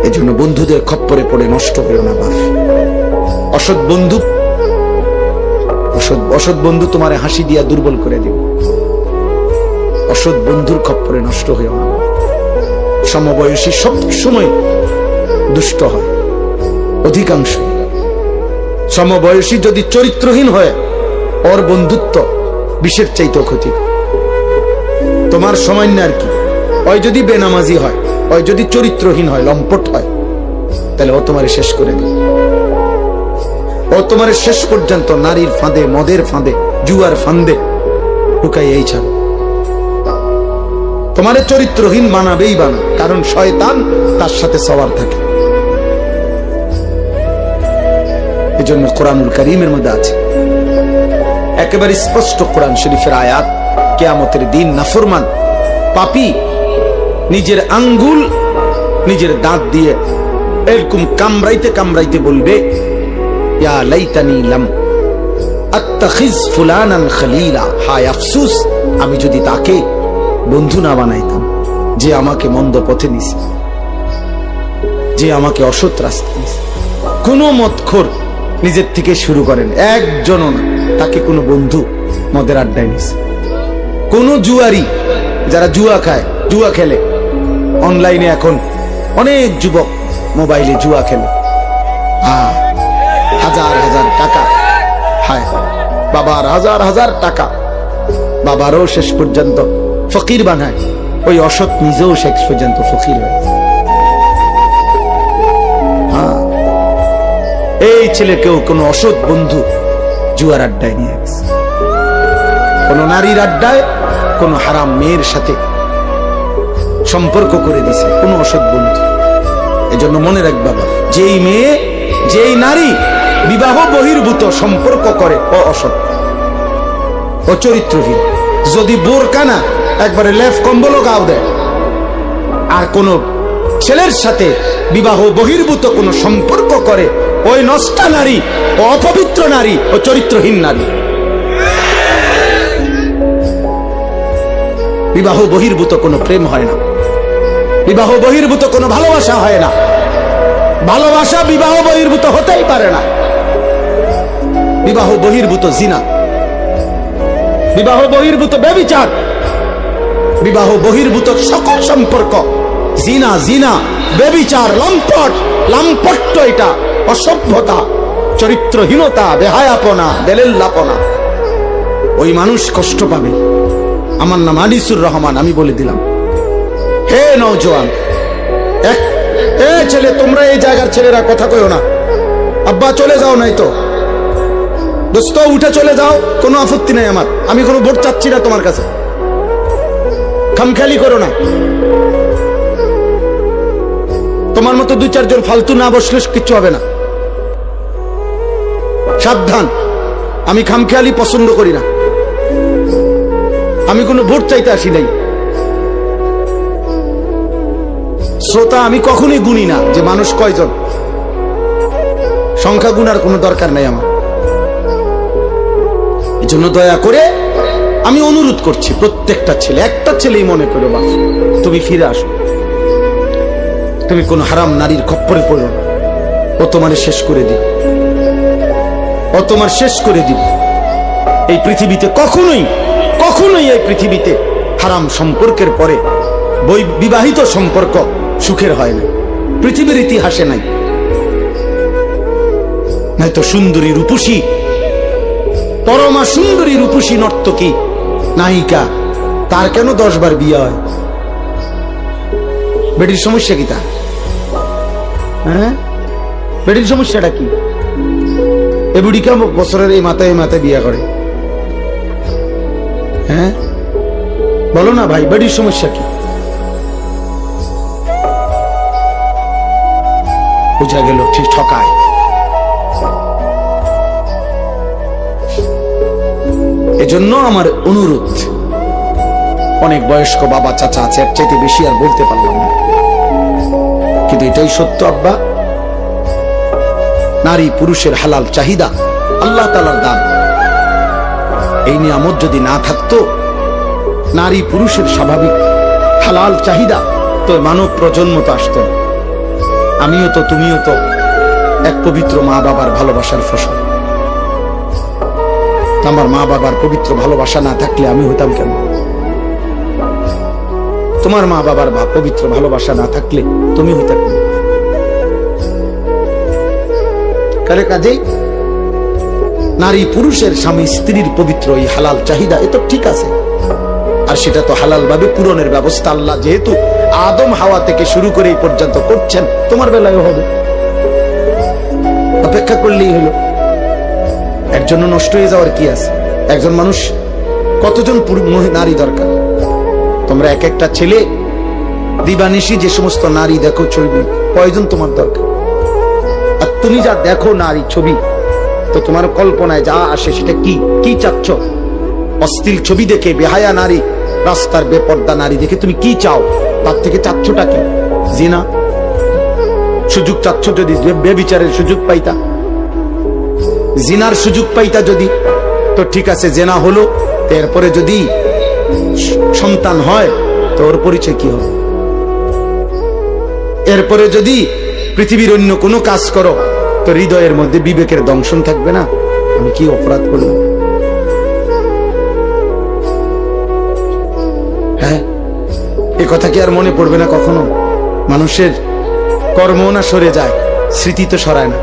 S1: এজন্য বন্ধুদের খপ্পরে পড়ে নষ্ট করো না বাপ। অসৎ বন্ধু, অসৎ বন্ধু তোমারে হাসি দিয়া দুর্বল করে দিবে। অসৎ বন্ধুর খপ্পরে নষ্ট হইও না। সমবয়সী সব সময় দুষ্ট হয়, অধিকাংশ। সমবয়সী যদি চরিত্রহীন হয়, ওর বন্ধুত্ব বিষের চাইতেও ক্ষতি। তোমার সময় না আর কি, ওই যদি বেনামাজি হয়, ওই যদি চরিত্রহীন হয়, লম্পট হয়, তাহলে ও তোমারে শেষ করে দিবে। ও তোমারে শেষ পর্যন্ত নারীর ফাঁদে, মদের ফাঁদে, জুয়ার ফাঁদে ঢুকাই এই ছাড়ো। তোমারে চরিত্রহীন বানাবেই বানা, কারণ শয়তান তার সাথে সওয়ার থাকে। এজন্য কোরআনুল কারীমের মধ্যে আছে একেবারে স্পষ্ট, কোরআন শরীফের আয়াত, কিয়ামতের দিন নাফরমান পাপী নিজের আঙ্গুল নিজের দাঁত দিয়ে এরকম কামড়াইতে কামড়াইতে বলবে, ইয়া লাইতানি লাম আত্তাখিজ ফুলানান খলিলা, হায় আফসোস আমি যদি তাকে বন্ধু না বানাইতাম, যে আমাকে মন্দ পথে নিছে, যে আমাকে অসৎ রাস্তা নিছে। কোন মদখোর নিজের থেকে শুরু করেন, একজনও না, তাকে কোনো বন্ধু মদের আড্ডায় নিছে। কোন জুয়ারি, যারা জুয়া খায়, জুয়া খেলে অনলাইনে, এখন অনেক যুবক মোবাইলে জুয়া খেলে, হাজার হাজার টাকা, হায় বাবার হাজার হাজার টাকা, বাবারও শেষ পর্যন্ত ফকির বানায়, ওই অসৎ নিজেও শেষ পর্যন্ত ফকির হয়ে। এই ছেলেকেও কোন অসৎ বন্ধু জুয়ার আড্ডায় নিয়ে গেছে, কোন নারীর আড্ডায় কোন হারাম মেয়ের সাথে সম্পর্ক করে দিছে কোন অসৎ বন্ধু। এজন্য মনে রাখ বাবা, যেই মেয়ে যেই নারী বিবাহ বহির্ভূত সম্পর্ক করে ও অসৎ, ও চরিত্রহীন। যদি বোরকা না একবারে লেফ কম্বলও গাও দেয়, আর কোন ছেলের সাথে বিবাহ বহির্ভূত কোন সম্পর্ক করে, ওই নষ্টা নারী, ও অপবিত্র নারী, ও চরিত্রহীন নারী। বিবাহ বহির্ভূত কোনো প্রেম হয় না, বিবাহ বহির্ভূত কোনো ভালোবাসা হয় না, ভালোবাসা বিবাহ বহির্ভূত হতেই পারে না। বিবাহ বহির্ভূত জিনা, বিবাহ বহির্ভূত ব্যভিচার, বিবাহ বহির্ভূত সকল সম্পর্ক জিনা, জিনা, ব্যভিচার, লম্পট, লাম্পট্য, এটা অসভ্যতা, চরিত্রহীনতা, বেহায়াপনা, বেলেল্লাপনা। ওই মানুষ কষ্ট পাবে। আমার নাম আনিসুর রহমান, আমি বলে দিলাম, হে নওজোয়ান, ছেলে, তোমরা এই জায়গার ছেলেরা কথা কইও না, আব্বা চলে যাও, নাই তো দোস্ত উঠে চলে যাও, কোনো আপত্তি নাই আমার, আমি কোনো ভোট চাচ্ছি না তোমার কাছে, খামখেয়ালি করো না। তোমার মতো দুই চারজন ফালতু না বসলে কিচ্ছু হবে না, সাবধান। আমি খামখেয়ালি পছন্দ করি না, আমি কোনো ভোট চাইতে আসি নাই। শ্রোতা আমি কখনোই গুনি না যে মানুষ কয়জন, সংখ্যা গুনার কোনো দরকার নাই আমার। এই জন্য দয়া করে আমি অনুরোধ করছি, প্রত্যেকটা ছেলে, একটা ছেলেই মনে করো, বাপ তুমি ফিরে আসো, তুমি কোন হারাম নারীর খপ্পরে পড়ো না, ও তোমার শেষ করে দিবে, ও তোমার শেষ করে দিবে। এই পৃথিবীতে কখনোই কখনোই এই পৃথিবীতে হারাম সম্পর্কের পরে বিবাহিত সম্পর্ক সুখের হয় না, পৃথিবীর ইতিহাসে নাই। নয়তো সুন্দরী রূপসী, পরমা সুন্দরী রূপসী নর্তকী নায়িকা, তার কেন 10 বার বিয়ে হয়? বেটির সমস্যা কি তা? হ্যাঁ, বেটির সমস্যাটা কি? এ বুড়িকা বছরের এই মাথায় বিয়ে করে, হ্যাঁ বলো না ভাই, বেটির সমস্যা কি? বুঝা গেল ঠিক ঠকায়। এজন্য আমার অনুরোধ, অনেক বয়স্ক বাবা চাচা আছে, এর চাইতে বেশি আর বলতে পারলাম না, কিন্তু এটাই সত্য আব্বা, নারী পুরুষের হালাল চাহিদা, আল্লাহ তাআলার দান, এই নিয়ামত যদি না থাকতো, নারী পুরুষের স্বাভাবিক হালাল চাহিদা, তো মানব প্রজন্ম তো আসতো। আমিও তো, তুমিও তো এক পবিত্র মা বাবার ভালোবাসার ফসল। আমার মা বাবার পবিত্র ভালোবাসা না থাকলে আমি হইতাম কেন? তোমার মা বাবার পবিত্র ভালোবাসা না থাকলে তুমি হইতাম কেন? কাজেই নারী পুরুষের, স্বামী স্ত্রীর পবিত্র এই হালাল চাহিদা, এ তো ঠিক আছে, আর সেটা তো হালাল ভাবে পূরণের ব্যবস্থা আল্লাহ যেহেতু আদম হাওয়া থেকে শুরু করে এই পর্যন্ত করছেন, তোমার বেলায় হবে, অপেক্ষা করলেই হলো। এর জন্য নষ্ট হয়ে যাওয়ার কি আছে? একজন মানুষ কতজন নারী দরকার? তোমরা এক একটা ছেলে দিবানিশি যে সমস্ত নারী দেখো ছবি, কয়জন তোমার দরকার? আর তুমি যা দেখো নারী ছবি, তো তোমার কল্পনায় যা আসে সেটা কি কি চাচ্ছ? অশ্লীল ছবি দেখে, বেহায়া নারী, রাস্তার বেপর্দা নারী দেখে তুমি কি চাও? তার থেকে চাচ্ছটা কি? জিনা। সুযোগ চাচ্ছ যদি বেবিচারের সুযোগ পাইতা, জিনার সুযোগ পাইতা যদি, তো ঠিক আছে, জেনা হলো, এরপরে যদি সন্তান হয় তো ওর পরিচয় কি হবে? এরপরে যদি পৃথিবীর অন্য কোনো কাজ করো তো হৃদয়ের মধ্যে বিবেকের দংশন থাকবে না, আমি কি অপরাধ করলাম? হ্যাঁ, এ কথা কি আর মনে পড়বে না কখনো? মানুষের কর্ম না সরে যায়, স্মৃতি তো সরায় না।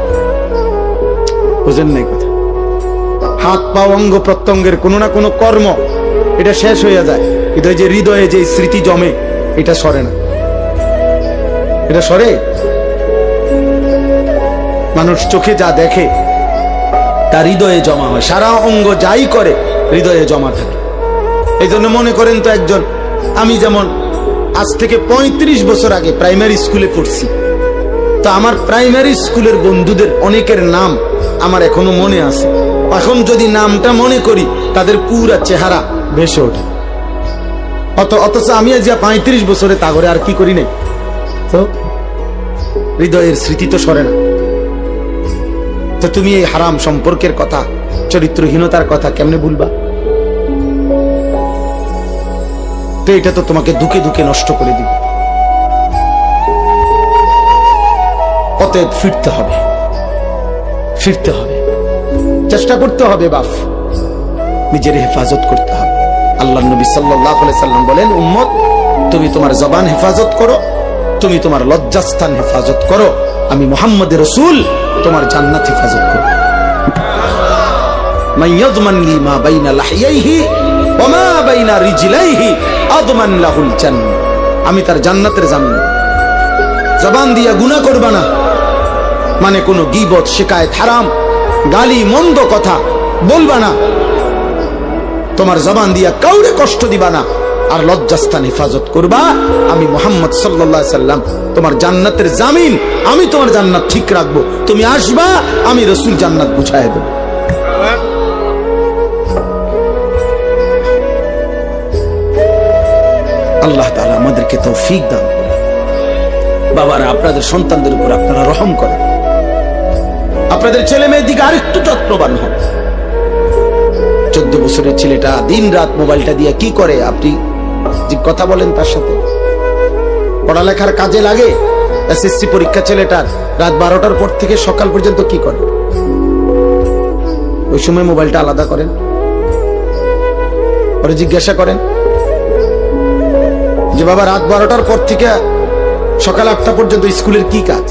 S1: বুঝেন না কথা? হাত পা অঙ্গ প্রত্যঙ্গের কোনো না কোনো কর্ম এটা শেষ হয়ে যায়, কিন্তু যে হৃদয়ে যে স্মৃতি জমে এটা সরে না। এটা সরে? মানুষ চোখে যা দেখে তার হৃদয়ে জমা হয়, সারা অঙ্গ যাই করে হৃদয়ে জমা থাকে। এই জন্য মনে করেন তো একজন, আমি যেমন আজ থেকে 35 বছর আগে প্রাইমারি স্কুলে পড়ছি, তো আমার প্রাইমারি স্কুলের বন্ধুদের অনেকের নাম আমার এখনো মনে আছে। এখন যদি নামটা মনে করি তাদের পুরা চেহারা ভেসে ওঠে। অথচ আমি আজ 35 বছরে তাগরে আর কি করি নাই, তো হৃদয়ের স্মৃতি তো সরে না। তো তুমি এই হারাম সম্পর্কের কথা, চরিত্রহীনতার কথা কেমনে ভুলবা? তো এটা তো তোমাকে দুকে দুকে নষ্ট করে দিবে। অতএব ফিরতে হবে, ফিরতে হবে, চেষ্টা করতে হবে বাপ, নিজের হেফাজত করতে হবে। আল্লাহ নবী সাল্লাল্লাহু আলাইহি সাল্লাম বলেন, উম্মত তুমি তোমার জবান হেফাজত করো, তুমি তোমার লজ্জাস্থান হেফাজত করো, আমি মুহাম্মদ রাসূল তোমার জান্নাত হেফাজত করব। মান ইয়াযমান লি মা বাইনা লাহইয়াইহি ওয়া মা বাইনা রিজলাইহি আযমান লাহুল জান্নাহ, আমি তার জান্নাতের জামিন। জবান দিয়া গুনাহ করবা না, মানে কোনো গীবত, শিকায়েত, হারাম, গালি, মন্দ কথা বলবা না, তোমার জবান দিয়া কাউরে কষ্ট দিবা না, আর লজ্জাস্থান হেফাজত করবা। আমি মুহাম্মদ সাল্লাল্লাহু আলাইহি সাল্লাম তোমার জান্নাতের জামিন, আমি তোমার জান্নাত ঠিক রাখবো। তুমি আসবা, আমি রাসূল জান্নাত বুঝায় দেব। আল্লাহ তাআলা আমাদেরকে তৌফিক দান করুন। বাবারা, আপনাদের সন্তানদের উপর আপনারা রহম করেন, আপনাদের ছেলে মেয়ের দিকে আরেকটু যত্নবান হন। 14 বছরের ছেলেটা দিন রাত মোবাইলটা দিয়ে কি করে? আপনি যে কথা বলেন তার সাথে, পড়ালেখার কাজে লাগে? এসএসসি পরীক্ষা ছেলেটার রাত 12টার পর থেকে সকাল পর্যন্ত কি করে? ওই সময় মোবাইলটা আলাদা করেন, পরে জিজ্ঞাসা করেন যে বাবা রাত 12টার পর থেকে সকাল 8টা পর্যন্ত স্কুলের কি কাজ?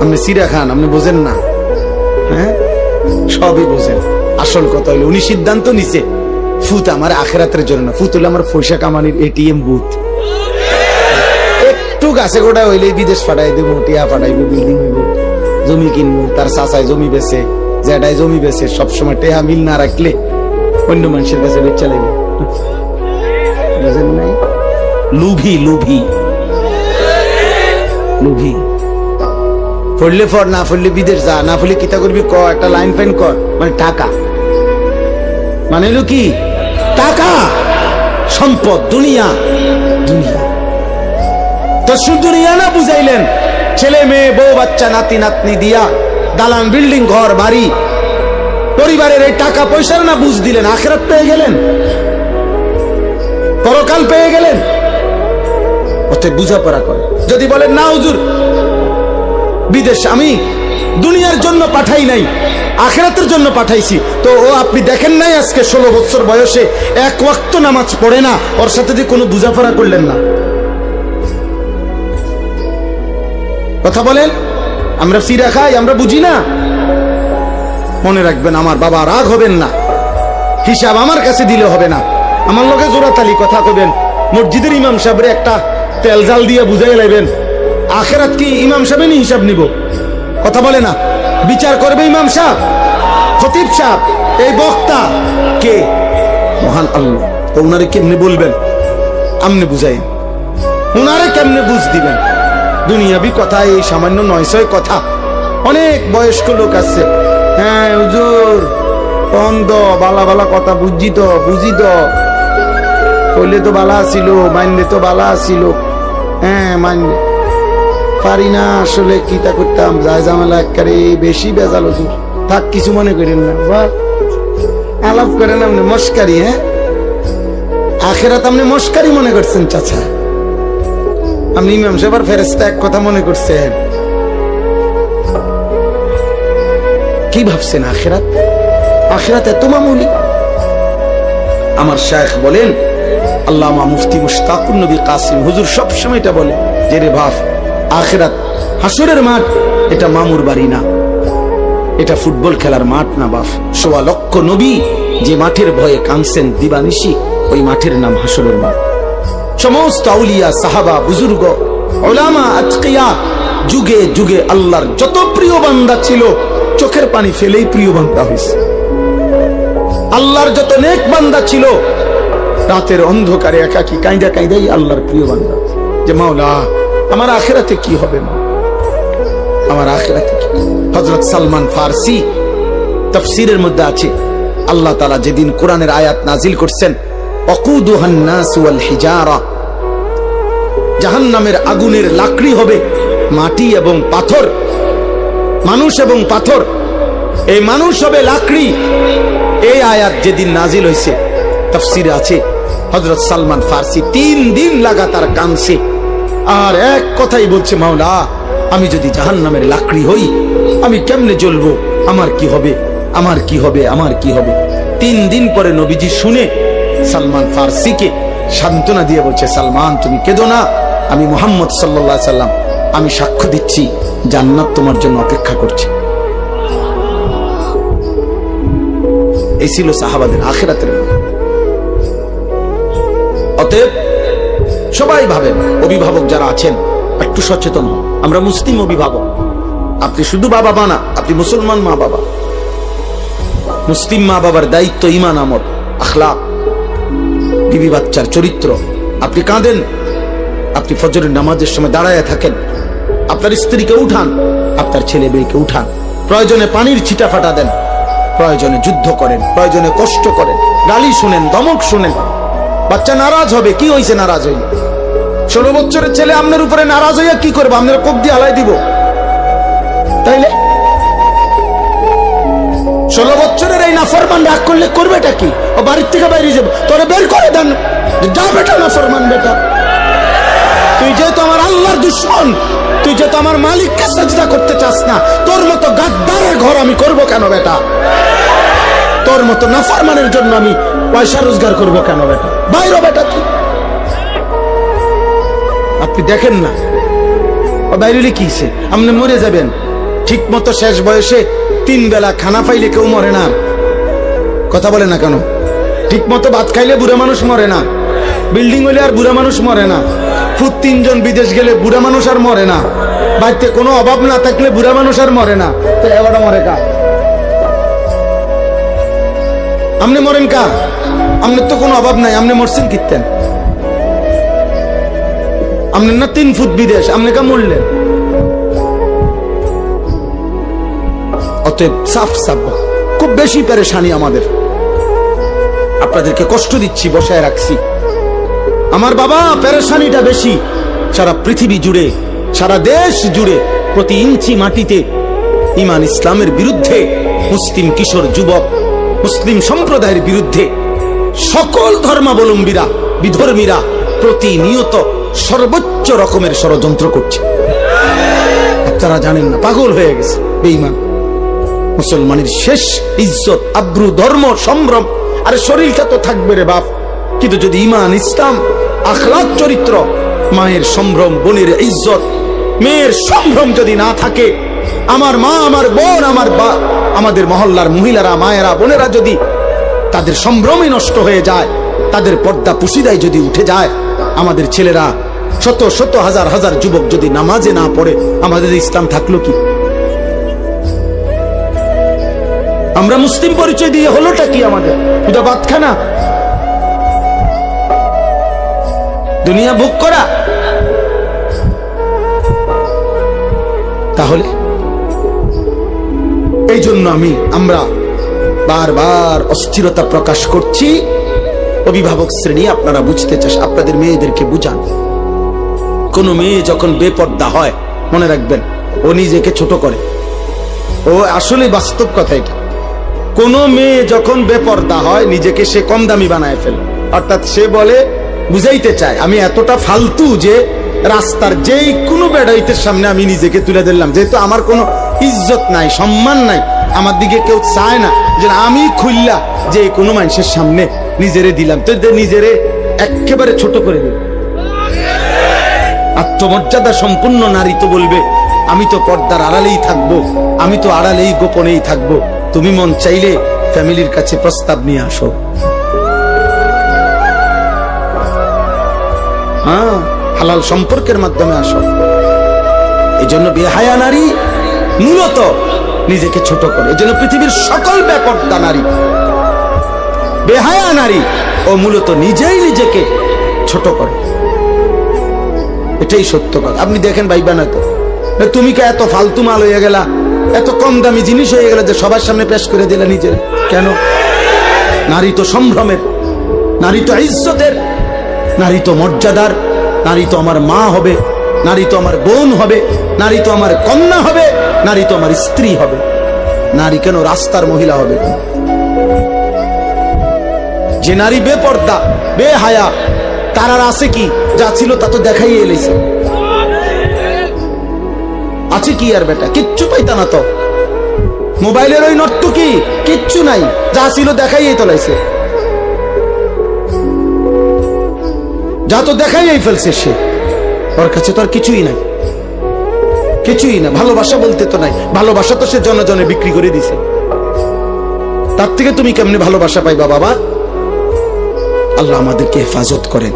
S1: আপনি সিরা খান, আপনি বোঝেন না? হ্যাঁ, সবই বোঝেন। আসল কথা হইলো উনি সিদ্ধান্ত নিছে ফুত আমার আখেরাতের জন্য না, ফুত হলো আমার পয়সা কামানির এটিএম বুথ। একটু গাছে গোটা হইলে বিদেশ পাঠাই দেবো, টিয়া পাঠাইবো, বিল্ডিং হইব, জমি কিনবো, তার চাচায় জমি বেছে, জ্যাঠায় জমি বেছে, সবসময় টেহা মিল না রাখলে অন্য মানুষের কাছে বেচা লাগবে। বুঝেন নাই? লুভি, লুভি, লুভি। পড়লে পড়, না পড়লে বিদেশ যা, না পড়লে কিতা করবি ক, একটা লাইন ফাইন কর, মানে টাকা, মানে হলো কি টাকা, সম্পদ, দুনিয়া, দুনিয়া। তো শুধু দুনিয়া না বুঝাইলেন, ছেলে মেয়ে, বউ বাচ্চা, নাতি নাতনি দিয়া দালান, বিল্ডিং, ঘর বাড়ি, পরিবারের এই টাকা পয়সার না বুঝ দিলেন, আখিরাত পেয়ে গেলেন, পরকাল পেয়ে গেলেন। অতএব বুঝাপড়া করে। যদি বলেন না হুজুর বিদেশ আমি দুনিয়ার জন্য পাঠাই নাই, আখিরাতের জন্য পাঠাইছি, তো ও আপনি দেখেন নাই আজকে 16 বছর বয়সে এক ওয়াক্ত নামাজ পড়ে না, ওর সাথে যে কোনো বুঝাপড়া করলেন না। কথা বলেন, আমরা সিরা খাই, আমরা বুঝি না। মনে রাখবেন, আমার বাবা রাগ হবেন না, হিসাব আমার কাছে দিলে হবে না। আমার লগে জোড়াতালি কথা কবেন, মসজিদের ইমাম সাহেবের একটা তেল জাল দিয়ে বুঝাই লাইবেন, আখেরাত কি ইমাম সাহেবেরই হিসাব নিব? কথা বলে না, বিচার করবে ইমাম সাহেব, খতিব সাহেব, এই বক্তা কে? মহান আল্লাহ। তো উনারে কেমনে বলবেন? আমনে বুঝাইন, উনারে কেমনে বুঝ দিবেন? দুনিয়াবি কথা, এই সামান্য 900 কথা। অনেক বয়স্ক লোক আছে, হ্যাঁ হুজুর অন্ধ বালা বালা কথা বুঝি তো কইলে তো বালা ছিল, মানলে তো বালা ছিল, হ্যাঁ মানলে পারি না আসলে কি তা করতাম, যায় জামেলা একেবারে বেশি বেজাল হুজুর। থাক, কিছু মনে করেন না, বাহ আলাপ করেন আপনি মস্কারি। হ্যাঁ আখেরাত আপনি মস্কারি মনে করছেন চাচা? আপনি ইমাম সাহেব আর ফেরেশতা এক কথা মনে করছেন? কি ভাবছেন আখেরাত? আখেরাত এত মামুলি? আমার শায়েখ বলেন, আল্লামা মুফতি মুশতাকুর নবী কাসিম হুজুর সবসময় এটা বলে যে রে বাপ, আখেরাত হাসরের মাঠ, এটা মামুর বাড়ি না, এটা ফুটবল খেলার মাঠ না বাপ। ১৬ লক্ষ নবী যে মাঠের ভয়ে কাঁদছেন দিবানিশি, ওই মাঠের নাম হাসরের মাঠ। সমস্ত আউলিয়া সাহাবা বুজুর্গ উলামা আতকিয়া যুগে যুগে আল্লাহর যত প্রিয় বান্দা ছিল, চোখের পানি ফেলেই প্রিয় বান্দা হয়েছে। আল্লাহর যত নেক বান্দা ছিল, রাতের অন্ধকারে একাকী কাঁদা কাঁদাই আল্লাহর প্রিয় বান্দা, যে মাওলা আমার আখিরাতে কি হবে, মা আমার আখিরাতে কি। হযরত সালমান ফারসি তাফসীরের মধ্যে আছে, আল্লাহ তাআলা যেদিন কোরআনের আয়াত নাজিল করছেন, ওয়াকুদুহান নাস ওয়াল হিজারা, জাহান্নামের আগুনের লাকড়ি হবে মাটি এবং পাথর, মানুষ এবং পাথর, এই মানুষ হবে লাকড়ি। এই আয়াত যেদিন নাজিল হয়েছে, তাফসীরে আছে হযরত সালমান ফারসি 3 দিন লাগাতার কাঁদছে, আর এক কথাই বলছে, মাওলা আমি যদি জাহান্নামের লাকড়ি হই, আমি কেমনে জ্বলবো, আমার কি হবে, আমার কি হবে, আমার কি হবে। 3 দিন পরে নবীজি শুনে সালমান ফারসিকে সান্ত্বনা দিয়ে বলছে, সালমান তুমি কেঁদো না, আমি মুহাম্মদ সাল্লাল্লাহু আলাইহি সাল্লাম, আমি সাক্ষ্য দিচ্ছি জান্নাত তোমার জন্য অপেক্ষা করছে। এই ছিল সাহাবাদের আখিরাতের। অতএব সবাই ভাবেন, অভিভাবক যারা আছেন একটু সচেতন হন। আমরা মুসলিম অভিভাবক, আপনি শুধু বাবা মা না, আপনি মুসলমান মা বাবা। মুসলিম মা বাবার দায়িত্ব ঈমান, আমল, আখলাক, বিবি বাচ্চার চরিত্র। আপনি কাঁদেন, আপনি ফজরের নামাজের সময় দাঁড়ায় থাকেন, আপনার স্ত্রীকে উঠান, আপনার ছেলে মেয়েকে উঠান, প্রয়োজনে পানির ছিটা ফাটা দেন, প্রয়োজনে যুদ্ধ করেন, প্রয়োজনে কষ্ট করেন, গালি শুনেন, ধমক শুনেন। বাচ্চা নারাজ হবে, কি হয়েছে নারাজ হইলে? 16 বছরের ছেলে আপনার উপরে নারাজ হইয়া কি করবো? আপনার কোপ দিয়ে হালাই দিব, তাইলে 16 বছরের এই নাফরমান রাগ করলে করবেটা কি? ও বাড়ির থেকে বাইরে যাবে, তোরে বের করে দেন, যা বেটা নাফরমান বেটা। তুই যেহেতু আমার আল্লাহর দুশমন, তুই যেহেতু আমার মালিককে সাজদা করতে চাস না, তোর মতো গাদ্দারের ঘর আমি করব কেন বেটা? তোর মতো নাফরমানের জন্য আমি পয়সা রোজগার করব কেন বেটা? বাইরে বেটা তুই। আপনি দেখেন না ও বাইরে কিছে, আপনি মরে যাবেন। ঠিক মতো শেষ বয়সে 3 বেলা খানা পাইলে কেউ মরে না। কথা বলে না কেন? ঠিক মতো ভাত খাইলে বুড়া মানুষ মরে না, বিল্ডিং হইলে আর বুড়া মানুষ মরে না, ফুট 3 জন বিদেশ গেলে বুড়া মানুষ আর মরে না, বাড়িতে কোনো অভাব না থাকলে বুড়া মানুষ আর মরে না। তো এবারে মরে কা? আপনি মরেন কা? আপনার তো কোনো অভাব নাই, আপনি মরছেন কিতেন? আপনার না 3 ফুট বিদেশ, আপনি কা মরলেন? অতএব সাফ সাফ, খুব বেশি পেরেশানি আমাদের, আপনাদেরকে কষ্ট দিচ্ছি, বসায় রাখছি। আমার বাবা পেরেশানিটা বেশি। সারা পৃথিবী জুড়ে, সারা দেশ জুড়ে, প্রতি ইঞ্চি মাটিতে ঈমান ইসলামের বিরুদ্ধে, মুসলিম কিশোর যুবক, মুসলিম সম্প্রদায়ের বিরুদ্ধে সকল ধর্মাবলম্বীরা, বিধর্মীরা প্রতিনিয়ত সর্বোচ্চ রকমের ষড়যন্ত্র করছে। আপনারা জানেন না, পাগল হয়ে গেছে বেঈমান। মুসলমানের শেষ ইজ্জত, আব্রু, ধর্ম, সম্ভ্রম, আরে শরীরটা তো থাকবে রে বাপ, কিন্তু যদি ঈমান, ইসলাম, আখলাক, চরিত্র, মায়ের সম্ভ্রম, বোনের ইজ্জত, মেয়ের সম্ভ্রম যদি না থাকে, আমার মা, আমার বোন, আমাদের মহল্লার মহিলারা, মায়েরা, বোনেরা যদি তাদের সম্ভ্রমই নষ্ট হয়ে যায়, তাদের পর্দা পুশিদায় যদি উঠে যায়, আমাদের ছেলেরা শত শত হাজার হাজার যুবক যদি নামাজে না পড়ে, আমাদের ইসলাম থাকলো কি? আমরা মুসলিম পরিচয় দিয়ে হলোটা কি আমাদের? এটা বাদখানা, দুনিয়া ভোগ করা। তাহলে এই জন্য আমরা বারবার অস্থিরতা প্রকাশ করছি। অভিভাবক শ্রেণী, আপনারা বুঝতে চাস, আপনাদের মেয়েদেরকে বুঝান। কোন মেয়ে যখন বেপর্দা হয়, মনে রাখবেন ও নিজেকে ছোট করে। ও আসলে বাস্তব কথা এটা। কোন মেয়ে যখন বেপর্দা হয়, নিজেকে সে কম দামি বানায় ফেলে। অর্থাৎ সে বলে, বুঝাইতে চায় আমি এতটা ফালতু যে রাস্তার যেই কোনো বেড়াইতের সামনে আমি নিজেকে তুলে দিলাম। যেহেতু আমার কোনো ইজ্জত নাই, সম্মান নাই, আমার দিকে কেউ চায় না, যে আমি খুললা যে কোনো মানুষের সামনে নিজেরে দিলাম, তো নিজেরে একেবারে ছোট করে দিল। আত্মমর্যাদা সম্পূর্ণ নারী তো বলবে, আমি তো পর্দার আড়ালেই থাকবো, আমি তো আড়ালেই গোপনেই থাকবো। তুমি মন চাইলে ফ্যামিলির কাছে প্রস্তাব নিয়ে আসো। হ্যাঁ, হালাল সম্পর্কের মাধ্যমে আসো। এই জন্য বেহায়া নারী মূলত নিজেকে ছোট করে। এই জন্য পৃথিবীর সকল বেপর্দা নারী, বেহায়া নারী, ও মূলত নিজেই নিজেকে ছোট করে। এটাই সত্য কথা। আপনি দেখেন ভাইবা না তো, তুমি কে এত ফালতু মাল হয়ে গেলা, এত কম দামি জিনিস হয়ে গেল যে সবার সামনে পেশ করে দিলা নিজের। কেন? নারী তো সম্ভ্রমের, নারী তো ইজ্জতের, নারী তো মর্যাদার, নারী তো আমার মা হবে, নারী তো আমার বোন হবে, নারী তো আমার কন্যা হবে, নারী তো আমার স্ত্রী হবে। নারী কেন রাস্তার মহিলা হবে? যে নারী বেপর্দা, বেহায়া, তার আর আছে কি? যা ছিল তা তো দেখাই এলেছে। আছে কি আর বেটা? কিচ্ছু পাইতা না তো। মোবাইলের ওই নর্তকী কিচ্ছু নাই, যা ছিল দেখাই তোলাইছে, যা তো দেখাই ফেলছে সে। ওর কাছে তো আর কিছুই নাই, কিছুই না। ভালোবাসা বলতে তো নাই, ভালোবাসা তো সে জনে জনে বিক্রি করে দিছে। তার থেকে তুমি কেমনে ভালোবাসা পাইবা বাবা? আল্লাহ আমাদেরকে হেফাজত করেন,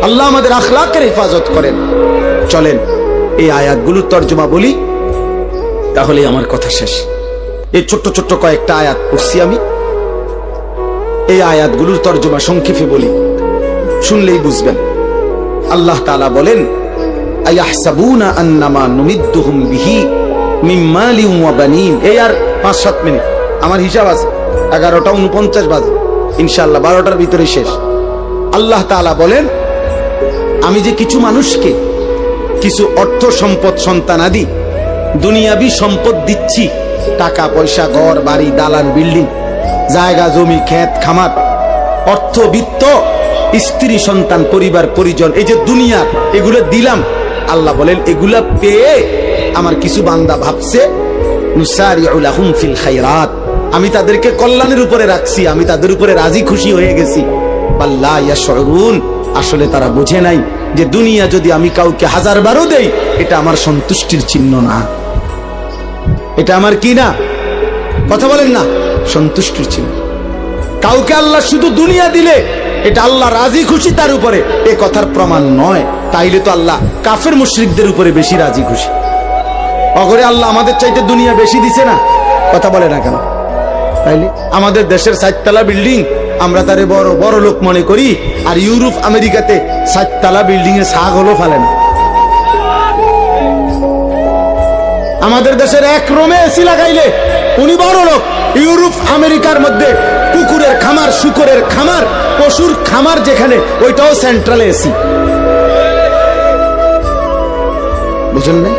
S1: আল্লাহ আমাদের আখলাকের হেফাজত করেন। চলেন এই আয়াতগুলোর তর্জমা বলি, তাহলে আমার কথা শেষ। এই ছোট্ট ছোট্ট কয়েকটা আয়াত পড়ছি আমি, এই আয়াতগুলোর তর্জমা সংক্ষেপে বলি, শুনলেই বুঝবেন। আল্লাহ তাআলা বলেন, আয়াহসাবুনা আন্নামা নুমিদ্দুহুম বিহি মিন মালিন ওয়া বানিন। এই আর 5-7 মিনিট, আমার হিসাব আছে 11:49 বাজে, ইনশাআল্লাহ 12টার ভিতরে শেষ। আল্লাহ তাআলা বলেন, আমি যে কিছু মানুষকে কিছু অর্থ সম্পদ, সন্তানাদি, দুনিয়াবি সম্পদ দিচ্ছি, টাকা পয়সা, ঘর বাড়ি, দালান বিল্ডিং, জায়গা জমি, ক্ষেত খামার, অর্থ বিত্ত, স্ত্রী সন্তান, পরিবার পরিজন, এই যে দুনিয়া, এগুলো দিলাম। আল্লাহ বলেন, এগুলা পেয়ে আমার কিছু বান্দা ভাবছে, নুসারিউ লাহুম ফিল খায়রাত, আমি তাদেরকে কল্যাণের উপরে রাখছি, আমি তাদের উপরে রাজি খুশি হয়ে গেছি। বাল্লা ইয়াশউরুন, আসলে তারা বুঝে নাই যে দুনিয়া যদি আমি কাউকে 1000 বারও দেই, এটা আমার সন্তুষ্টির চিহ্ন না। এটা আমার কি না? কথা বলেন না, সন্তুষ্টির চিহ্ন। কাউকে আল্লাহ শুধু দুনিয়া দিলে এটা আল্লাহ রাজি খুশি তার উপরে, এ কথার প্রমাণ নয়। তাইলে তো আল্লাহ কাফের মুশরিকদের উপরে বেশি রাজি খুশি। অগরে আল্লাহ আমাদের চাইতে দুনিয়া বেশি দিছে না? কথা বলে না কেন? তাইলে আমাদের দেশের 4 তলা বিল্ডিং আমরা তারে বড় বড় লোক মনে করি, আর ইউরোপ আমেরিকাতে 4 তলা বিল্ডিং এ ছাগ হলো ফেলে না। আমাদের দেশের এক রুমে এসি লাগাইলে উনি বড় লোক, ইউরোপ আমেরিকার মধ্যে কুকুরের খামার, শুকরের খামার, পশুর খামার যেখানে, ওইটাও সেন্ট্রাল এসি। বুঝলেন না?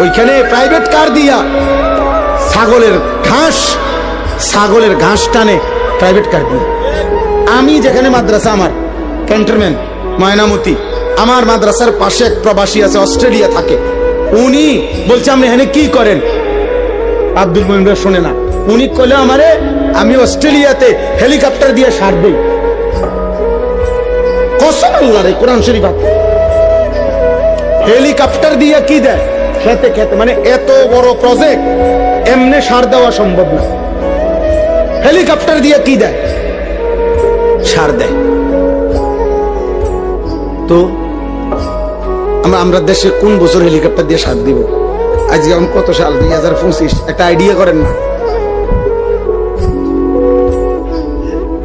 S1: ওইখানে প্রাইভেট কার দিয়া ছাগলের ঘাস টানে প্রাইভেট কার দিয়ে। আমি যেখানে মাদ্রাসা, আমার ক্যান্টনমেন্ট ময়নামতি, আমার মাদ্রাসার পাশে এক প্রবাসী আছে, অস্ট্রেলিয়া থাকে। উনি বলছে, আপনি এখানে কি করেন? আব্দুল মুমিন ভাই শোনে না, উনি কইলে আমারে, আমি অস্ট্রেলিয়াতে হেলিকপ্টার দিয়ে সার দেই। কসম আল্লাহর, কোরআন শরীফ, হেলিকপ্টার দিয়ে কি দেয়? খেতে খেতে, মানে এত বড় প্রজেক্ট এমনি সার দেওয়া সম্ভব না। হেলিকপ্টার দিয়ে কি দেয়? সার দেয়। তো আমরা দেশে কোন বছর হেলিকপ্টার দিয়ে সার দিব? আজ যেমন কত সাল, 2025, একটা আইডিয়া করেন না?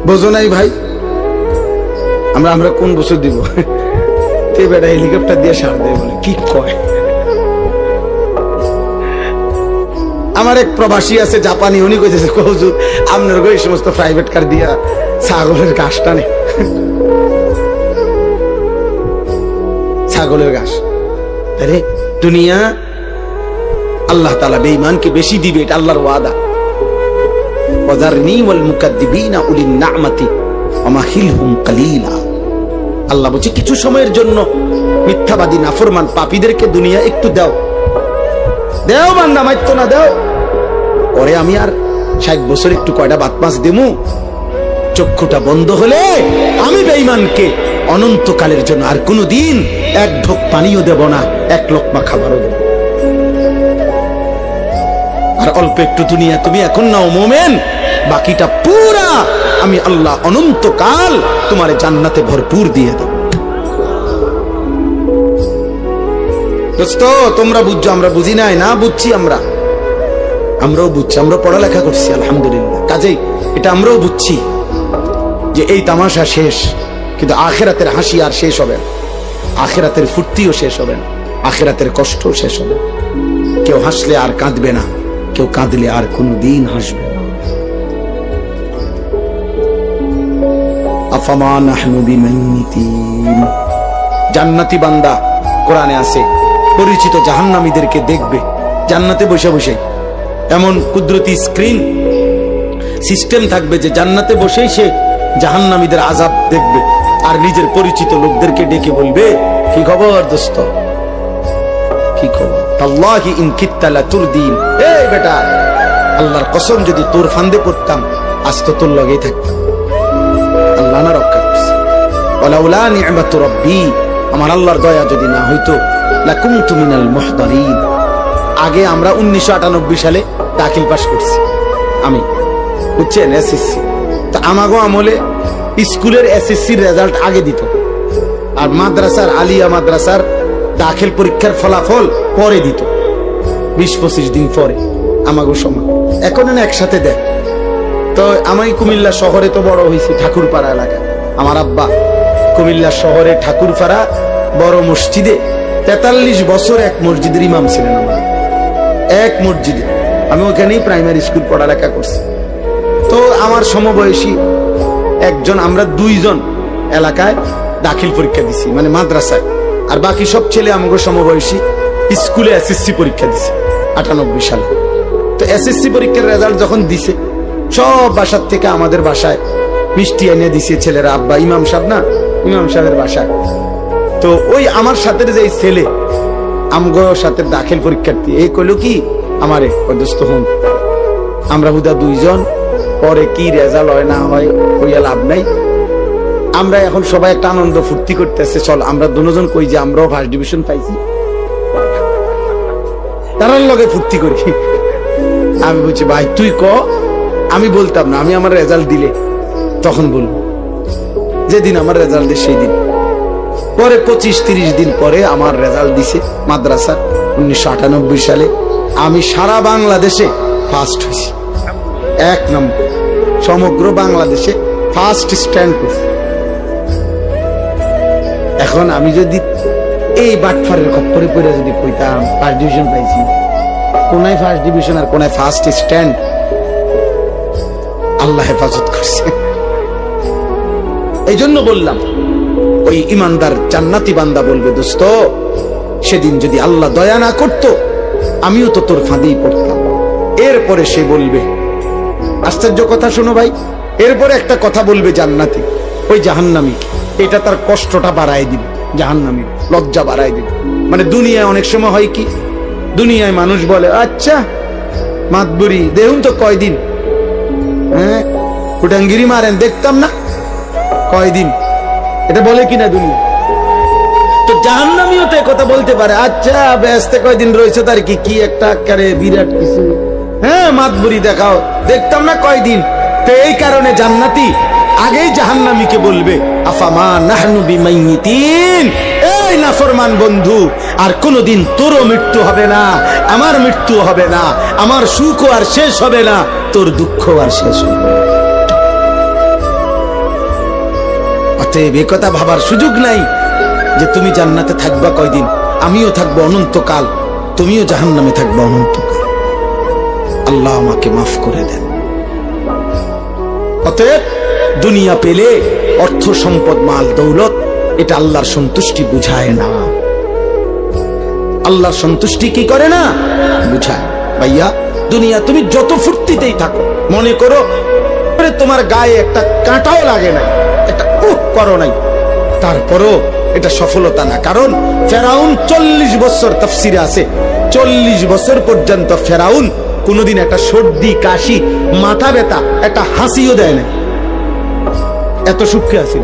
S1: বোঝো নাই ভাই? আমরা আমরা কোন বছর দিব? তে বেটা হেলিকপ্টার দিয়ে সার দেয় বলে কি কয়। আমার এক প্রবাসী আছে জাপানি, উনি কইতেছে হুজুর আপনার এই সমস্ত প্রাইভেট কার দিয়া ছাগলের ঘাস টানে, ছাগলের ঘাস। আরে দুনিয়া আল্লাহ তাআলা বেঈমানকে বেশি দিবে, এটা আল্লাহর ওয়াদা। ওয়াজারনি ওয়াল মুকাদ্দিবিনা উলিন নি'মাতি ওয়া মাহিলহুম কালিলা। আল্লাহ বলছে কিছু সময়ের জন্য মিথ্যাবাদী নাফরমান পাপীদেরকে দুনিয়া একটু দাও, দেও বান্দা, মাইতো না দাও। পরে আমি আর 60 বছর একটু কয়টা বাত মাস দেমু, চক্ষুটা বন্ধ হলে আমি বেঈমানকে অনন্তকালের জন্য আর কোনদিন এক ঢোক পানিও দেব না, এক লোকমা খাবারও দেব। আর অল্প একটু দুনিয়া তুমি এখন নাও মোমেন, বাকিটা পুরা আমি আল্লাহ অনন্তকাল তোমার জান্নাতে ভরপুর দিয়ে দেব। দোস্ত তোমরা বুঝছো, আমরা বুঝি নাই না? বুঝছি আমরা, আমরাও বুঝছি, আমরা পড়ালেখা করছি আলহামদুলিল্লাহ। কাজেই এটা আমরাও বুঝছি যে এই তামাশা শেষ, কিন্তু আখিরাতের হাসি আর শেষ হবে না, আখিরাতের ফুর্তিও শেষ হবে না, আখিরাতের কষ্টও শেষ হবে না। কেউ হাসলে আর কাঁদবে না, কেউ কাঁদলে আর কোনদিন হাসবে না। আফামা নাহনু বিমাইতিন। জান্নাতি বান্দা কোরআনে আছে পরিচিত জাহান্নামীদেরকে দেখবে জান্নাতে বসে বসে, এমন কুদরতি স্ক্রিন সিস্টেম থাকবে যে জান্নাতে বসেই সে জাহান্নামীদের আযাব দেখবে, আর নিজের পরিচিত লোকদেরকে ডেকে বলবে কি খবর দোস্ত, কি খবর, আল্লাহি ইন কিত্তা লাতুরদিন। এই বেটা, আল্লাহর কসম যদি তোর ফান্দে পড়তাম আজ তো তোর লগেই থাকতাম। আল্লাহ না রক্ষা করছে। ওয়ালাউলা নি'মাতু রাব্বি, আমার আল্লাহর দয়া যদি না হইতো লাকুনতু মিনাল মুহদারিন। আগে আমরা 1998 সালে দাখিল পাস করছি আমি, বুঝছেন, এসএসসি। তো আমাগো আমলে স্কুলের এসএসসির রেজাল্ট আগে দিত, আর মাদ্রাসার আলিয়া মাদ্রাসার দাখিল পরীক্ষার ফলাফল পরে দিত, 20-25 দিন পরে আমাগো সময়। এখন একসাথে দেয়। তো আমি কুমিল্লা শহরে তো বড় হয়েছি, ঠাকুরপাড়া এলাকা। আমার আব্বা কুমিল্লা শহরে ঠাকুরপাড়া বড় মসজিদে 43 বছর এক মসজিদের ইমাম ছিলেন। আমার এক মসজিদে, আমি ওখানেই প্রাইমারি স্কুল পড়ালেখা করছি। তো আমার সমবয়সী একজন, আমরা 2 জন এলাকায় দাখিল পরীক্ষা দিছি, মানে মাদ্রাসায়, আর বাকি সব ছেলে আমাকে সমবয়সী স্কুলে এসএসসি পরীক্ষা দিছে 98 সালে। তো এসএসসি পরীক্ষার রেজাল্ট যখন দিছে, সব বাসার থেকে আমাদের বাসায় মিষ্টি এনে দিছে ছেলেরা। আব্বা ইমাম সাহেব না, ইমাম সাহেবের বাসায়। তো ওই আমার সাথে যে ছেলে আমগো সাথে দাখিল পরীক্ষার্থী, এই কইলো কি আমারে, ওই দোস্ত হন আমরা হুদা 2 জন, পরে কি রেজাল্ট হয় না হয় কইয়া লাভ নাই, আমরা এখন সবাই একটা আনন্দ ফুর্তি করতেছে, চল আমরা দুজন কই যে আমরাও ফার্স্ট ডিভিশন পাইছি, তারার লগে ফুর্তি করি। আমি বলছি ভাই তুই ক, আমি বলতাম না, আমি আমার রেজাল্ট দিলে তখন বলবো, যেদিন আমার রেজাল্ট দেয় সেই দিন। পরে 25-30 দিন পরে আমার রেজাল্ট দিছে মাদ্রাসা 1998 সালে। আমি সারা বাংলাদেশে ফার্স্ট হয়েছি, 1 নম্বর, সমগ্র বাংলাদেশে ফার্স্ট স্ট্যান্ড করছি। এখন আমি যদি এই বাটফারের খপ্পরে পড়ে যদি কইতাম ফার্স্ট ডিভিশন পাইছি, কোনায় ফার্স্ট ডিভিশন আর কোনায় ফার্স্ট স্ট্যান্ড, আল্লাহ হেফাজত করছে। এই জন্য বললাম ওই ইমানদার জান্নাতি বান্দা বলবে দোস্ত সেদিন যদি আল্লাহ দয়া না করত আমিও তো তোর ফাঁদেই পড়তাম। এরপরে সে বলবে, আশ্চর্য কথা শোনো ভাই, এরপরে একটা কথা বলবে জান্নাতি ওই জাহান্নামী, এটা তার কষ্টটা বাড়ায় দিবে, জাহান্নামী লজ্জা বাড়ায় দিবে। মানে দুনিয়ায় অনেক সময় হয় কি, দুনিয়ায় মানুষ বলে আচ্ছা মাতবুরি দেখুন তো কয়দিন, হ্যাঁ কুটাঙ্গিরি মারেন দেখতাম না কয়দিন, এটা বলে কিনা দুনিয়া। তো জাহান্নামীও তো কথা বলতে পারে, আচ্ছা ব্যস্তে কয়দিন রয়েছে তার কি কি একটা করে বিরাট কিছু, হ্যাঁ মাতবুরি দেখাও দেখতাম না কয়দিন। তো এই কারণে জান্নাতি আগেই জাহান্নামীকে বলবে আফামা নাহনু বিমাইতিন, এই নাফরমান বন্ধু আর কোনদিন তোরও মৃত্যু হবে না, আমার মৃত্যু হবে না, আমার সুখ আর শেষ হবে না, তোর দুঃখ আর শেষ হবে না। অতএব এ কথা ভাবার সুযোগ নাই যে তুমি জান্নাতে থাকবা কয়দিন, আমিও থাকবো অনন্তকাল, তুমিও জাহান্নামে থাকবা অনন্তকাল। আল্লাহ আমাকে মাফ করে দেন। অতএব দুনিয়া পেলে অর্থ সম্পদ মাল দৌলত এটা আল্লাহর সন্তুষ্টি বুঝায় না। আল্লাহর সন্তুষ্টি কি করে না বুঝায়। ভাইয়া দুনিয়া তুমি যত ফুর্তিতেই থাকো, মনে করো তোমার গায়ে একটা কাঁটাও লাগে নাই, একটা করো নাই, তারপরও এটা সফলতা না। কারণ ফেরাউন 40 বছর, তাফসিরে আছে 40 বছর পর্যন্ত ফেরাউন কোনদিন একটা সর্দি কাশি মাথা ব্যথা একটা হাসিও দেয় না। এত সুখে আছে,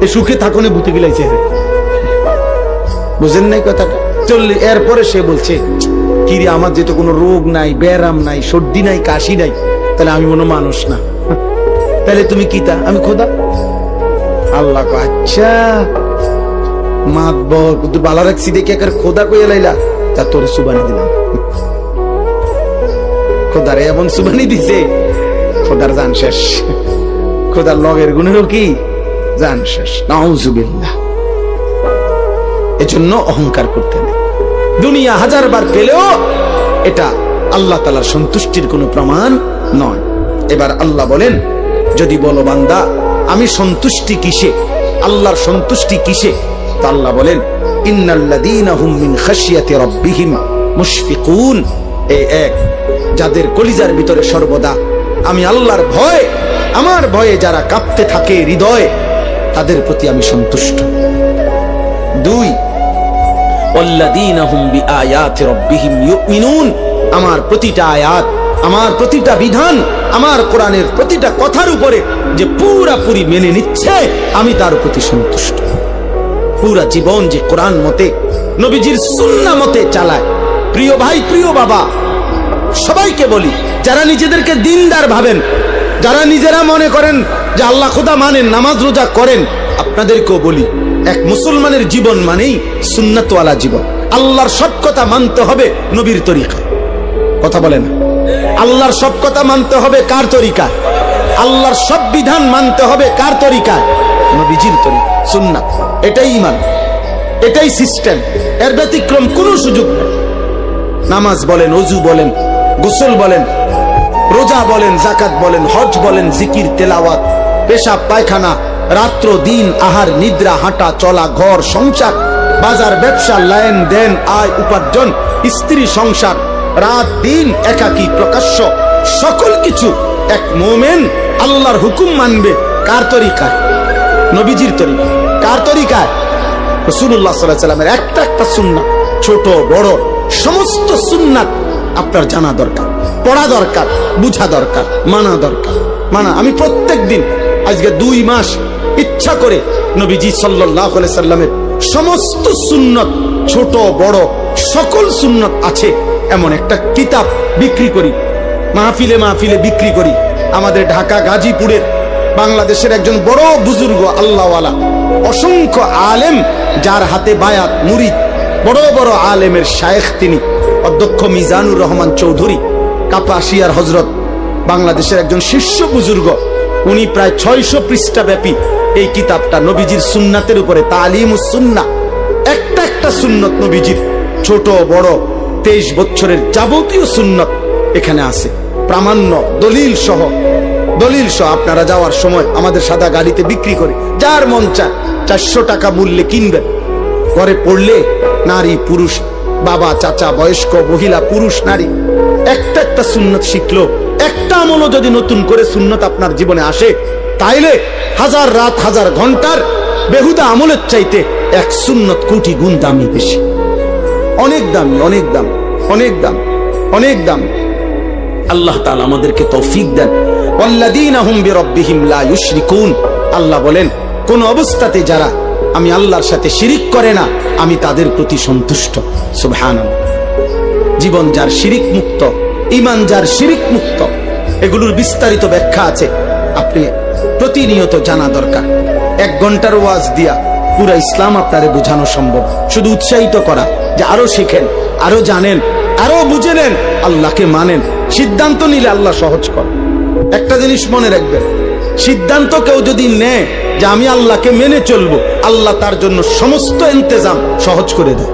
S1: এই সুখে থাকনে ভূতে গিলাইছে। বুঝেন নাই কথাটা? এরপরে সে বলছে কিরে আমার যেহেতু কোনো রোগ নাই, ব্যারাম নাই, সর্দি নাই, কাশি নাই, তাহলে আমি মনে মানুষ না। তাহলে তুমি কি তা? আমি খোদা। আল্লাহ আচ্ছা মাতবর তুই বালা রাখছি দেখে একার খোদা কইয়া লাইলা, তা তোরে সুবানি দিলাম। খোদারে এমন সুবানি দিছে, খোদার জান শেষ, খোদার লগের গুণেরও কি জান শেষ। নাউজুবিল্লাহ। এজন্য অহংকার করতে নেই। দুনিয়া 1000 বার পেলেও এটা আল্লাহ তাআলার সন্তুষ্টির কোনো প্রমাণ নয়। এবার আল্লাহ বলেন, যদি বলো বান্দা আমি সন্তুষ্টি কিসে, আল্লাহর সন্তুষ্টি কিসে, তা আল্লাহ বলেন ইন্নাল্লাযীনা হুম মিন খাশিয়াতি রাব্বিহিম মুশফিকুন। এই এক, যাদের কলিজার ভিতরে সর্বদা আমি আল্লাহর ভয়, আমার ভয়ে যারা কাঁপতে থাকে হৃদয়, তাদের প্রতি আমি সন্তুষ্ট। 2, ওয়াল্লাযীনা হুম বিআয়াতি রাব্বিহিম ইউমিনুন। আমার প্রতিটা আয়াত, আমার প্রতিটা বিধান, আমার কোরআনের প্রতিটা কথার উপরে যে পুরাপুরি মেনে নিচ্ছে, আমি তার প্রতি সন্তুষ্ট। পুরা জীবন যে কোরআন মতে, নবীজির সুন্নাহ মতে চালায়। প্রিয় ভাই, প্রিয় বাবা, সবাইকে বলি, যারা নিজেদেরকে দিনদার ভাবেন, যারা নিজেরা মনে করেন যে আল্লাহ খোদা মানেন, নামাজ রোজা করেন, আপনাদেরকেও বলি, এক মুসলমানের জীবন মানেই সুন্নাতওয়ালা জীবন। আল্লাহর সব কথা মানতে হবে নবীর তরিকা। কথা বলে না? আল্লাহর সব কথা মানতে হবে কার তরিকা? আল্লাহর সব বিধান মানতে হবে কার তরিকা? নবীজির তরিকা, সুন্নাত। এটাই ঈমান, এটাই সিস্টেম, এর ব্যতিক্রম কোনো সুযোগ নেই। নামাজ বলেন, ওযু বলেন, গোসল বলেন, রোজা বলেন, যাকাত বলেন, হজ বলেন, জিকির, তেলাওয়াত, পেশাব পায়খানা, রাত্র দিন, আহার নিদ্রা, হাঁটা চলা, ঘর সংসার, বাজার ব্যবসা, লেন দেন, আয় উপার্জন, স্ত্রী সংসার, রাত দিন, একাকী প্রকাশ্য, সকল কিছু এক মুমিন আল্লাহর হুকুম মানবে কার তরিকায়? নবীজির তরিকা। কার তরিকায়? রাসূলুল্লাহ সাল্লাল্লাহু আলাইহি ওয়াসাল্লামের একটা একটা সুন্নাত, ছোট বড় সমস্ত সুন্নাত আপনার জানা দরকার, পড়া দরকার, বুঝা দরকার, মানা দরকার। আমি প্রত্যেক দিন আজকে 2 মাস ইচ্ছা করে নবীজি সাল্লাল্লাহু আলাইহি সাল্লামের সমস্ত সুন্নাত, ছোট বড় সকল সুন্নাত আছে এমন একটা কিতাব বিক্রি করি, মাহফিলে মাহফিলে বিক্রি করি। আমাদের ঢাকা গাজীপুরের বাংলাদেশের একজন বড় বুজুর্গ আল্লাহওয়ালা, অসংখ্য আলেম, যার হাতে বায়াত মুরিদ, বড় বড় আলেমের শায়েখ তিনি, অধ্যক্ষ মিজানুর রহমান চৌধুরী, কাপাসিয়ার হজরত, বাংলাদেশের একজন শীর্ষ বুজুর্গ। উনি প্রায় 600 পৃষ্ঠা ব্যাপী এই কিতাবটা নবীজির সুন্নাতের উপরে, তালিমুস সুন্নাহ, একটা একটা সুন্নত নবীজির, ছোট বড় 23 বছরের যাবতীয় সুন্নত এখানে আছে, প্রামাণ্য দলিল সহ। আপনারা যাওয়ার সময় আমাদের সাদা গাড়িতে বিক্রি করে, যার মন চায় 400 টাকা মূল্যে কিনবেন। ঘরে পড়লে নারী পুরুষ, বাবা চাচা, বয়স্ক মহিলা, পুরুষ নারী, একটা একটা সুন্নত শিখলো, একটা আমলও যদি নতুন করে সুন্নত আপনার জীবনে আসে, তাইলে 1000 রাত 1000 ঘন্টার বেহুদা আমলের চাইতে এক সুন্নত কোটি গুণ দামি বেশি। অনেক দামি, অনেক দাম, অনেক দাম, অনেক দাম। আল্লাহ তাআলা আমাদেরকে তৌফিক দেন। ওয়াল্লাযীনা হুম বিরাব্বিহিম লা ইউশরিকুন। আল্লাহ বলেন, কোন অবস্থাতে যারা আমি আল্লাহর সাথে শিরিক করে না, আমি তাদের প্রতি সন্তুষ্ট। সুবহানাল্লাহ। জীবন যার শিরিক মুক্ত, ঈমান যার শিরিক মুক্ত, এগুলোর বিস্তারিত ব্যাখ্যা আছে, আপনি প্রতিনিয়ত জানা দরকার। 1 ঘন্টার ওয়াজ দিয়া পুরো ইসলাম আপনারে বোঝানো সম্ভব। শুধু উৎসাহিত করা যে আরো শিখেন, আরো জানেন, আরো বুঝে নেন, আল্লাহকে মানেন। সিদ্ধান্ত নিলে আল্লাহ সহজ কর। একটা জিনিস মনে রাখবেন, সিদ্ধান্ত কেউ যদি নেয় যে আমি আল্লাহকে মেনে চলবো, আল্লাহ তার জন্য সমস্ত ইন্তজাম সহজ করে দেয়।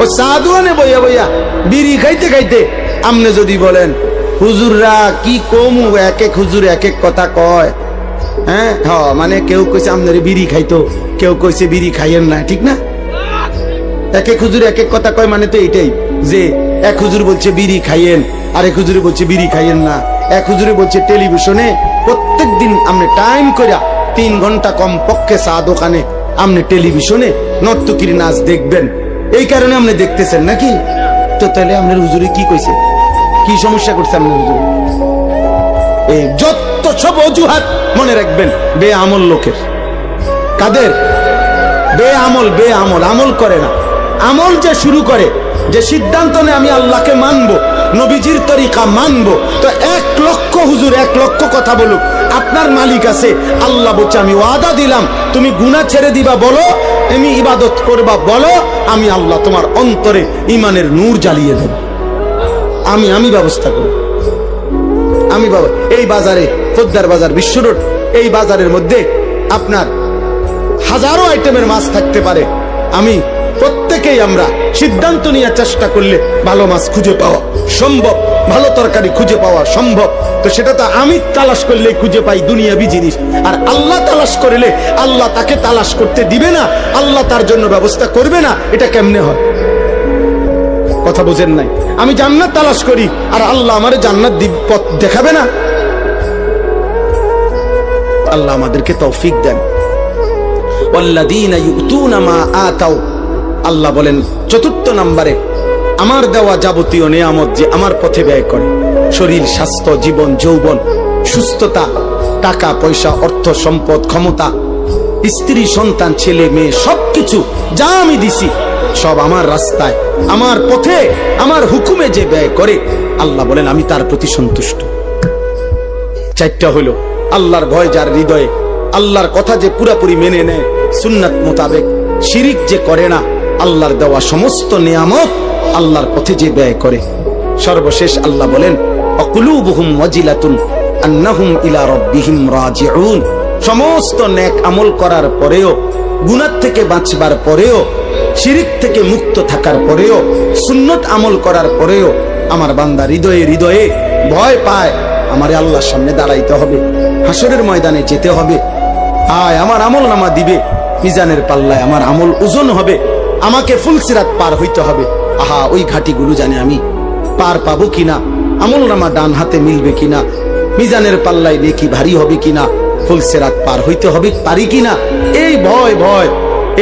S1: ও সাধুয়ানে বইয়া বইয়া বিড়ি খাইতে খাইতে আমনে যদি বলেন হুজুররা কি কমু, এক এক হুজুর এক এক কথা কয়, হ্যাঁ মানে কেউ কইছে আপনারে বিড়ি খাইতো, কেউ কইছে বিড়ি খাইয়েন না, ঠিক না? এক এক হুজুর এক এক কথা কয়, মানে তো এটাই যে এক হুজুর বলছে বিড়ি খাইয়েন, আরেক হুজুরে বলছে বিড়ি খাইয়েন না, এক হুজুরে বলছে টেলিভিশনে প্রত্যেক দিন আপনি টাইম কইরা 3 ঘন্টা কম পক্ষে চা দোকানে আপনি টেলিভিশনে নর্তকীর নাচ দেখবেন, এই কারণে আপনি দেখতেছেন নাকি? তো তাহলে আপনার হুজুরে কি কইছে, কি সমস্যা করছে আপনার হুজুরে? এই যত সব অজুহাত মনে রাখবেন বেআমল লোকের। কাদের? বেআমল, আমল করে না। আমল যে শুরু করে, যে সিদ্ধান্ত নেয় আমি আল্লাহকে মানবো, নবীজির তরিকা মানবো, তো 1 লক্ষ হুজুর 1 লক্ষ কথা বলুক, আপনার মালিক আছে, আল্লাহ বলছে আমি ওয়াদা দিলাম তুমি গুনাহ ছেড়ে দিবা বলো, তুমি ইবাদত করবা বলো, আমি আল্লাহ তোমার অন্তরে ইমানের নূর জ্বালিয়ে দেব, আমি ব্যবস্থা করব। আমি বাবা এই বাজারে, পোদ্দার বাজার, বিশ্ব রোড, এই বাজারের মধ্যে আপনার হাজারো আইটেমের মাছ থাকতে পারে, আমি প্রত্যেকেই আমরা সিদ্ধান্ত নিয়ে চেষ্টা করলে ভালো মাছ খুঁজে পাওয়া সম্ভব, ভালো তরকারি খুঁজে পাওয়া সম্ভব। তো সেটা তো আমি তালাশ করলে খুঁজে পাই দুনিয়াবি জিনিস, আর আল্লাহ তালাশ করলে আল্লাহ তাকে তালাশ করতে দিবে না, আল্লাহ তার জন্য ব্যবস্থা করবে না। এটা কেমনে হয়? কথা বুঝেন নাই? আমি জান্নাত তালাশ করি আর আল্লাহ আমারে জান্নাত পথ দেখাবে না? আল্লাহ আমাদেরকে তৌফিক দেন। ওয়াল্লাযীনা ইউতুনা মা আতাও, আল্লাহ বলেন 4 নম্বরে আমার দেওয়া যাবতীয় নিয়ামত যে আমার পথে ব্যয় করে, শরীর, স্বাস্থ্য, জীবন, যৌবন, সুস্থতা, টাকা পয়সা, অর্থ সম্পদ, ক্ষমতা, স্ত্রী, সন্তান, ছেলে মেয়ে, সবকিছু যা আমি দিছি সব আমার রাস্তায়, আমার পথে, আমার হুকুমে যে ব্যয় করে, আল্লাহ বলেন আমি তার প্রতি সন্তুষ্ট। 4টা হলো আল্লাহর ভয় যার হৃদয়ে, আল্লাহর কথা যে পুরাপুরি মেনে নেয় সুন্নাত মোতাবেক, শিরিক যে করে না, আল্লাহর দেওয়া সমস্ত নিয়ামত আল্লাহর পথে যে ব্যয় করে। সর্বশেষ আল্লাহ বলেন অকুলুবুহুম ওয়াজিলাতুন আন্নাহুম ইলা রাব্বিহিম রাজিউন, সমস্ত নেক আমল করার পরেও, গুনাহ থেকে বাঁচবার পরেও, শিরিক থেকে মুক্ত থাকার পরেও, সুন্নত আমল করার পরেও আমার বান্দা হৃদয়ে হৃদয়ে ভয় পায়, আমারে আল্লাহর সামনে দাঁড়াইতে হবে, হাসরের ময়দানে যেতে হবে, আয় আমার আমল নামা দিবে, মিজানের পাল্লায় আমার আমল ওজন হবে, আমাকে ফুলসিরাত পার হইতে হবে। আহা, ওই ঘাটিগুলো জানে আমি পার পাবো কিনা, আমল নামা ডান হাতে মিলবে কিনা, মিজানের পাল্লায় নেকি ভারী হবে কিনা, ফুলসিরাত পার হইতে হবে পারি কিনা, এই ভয়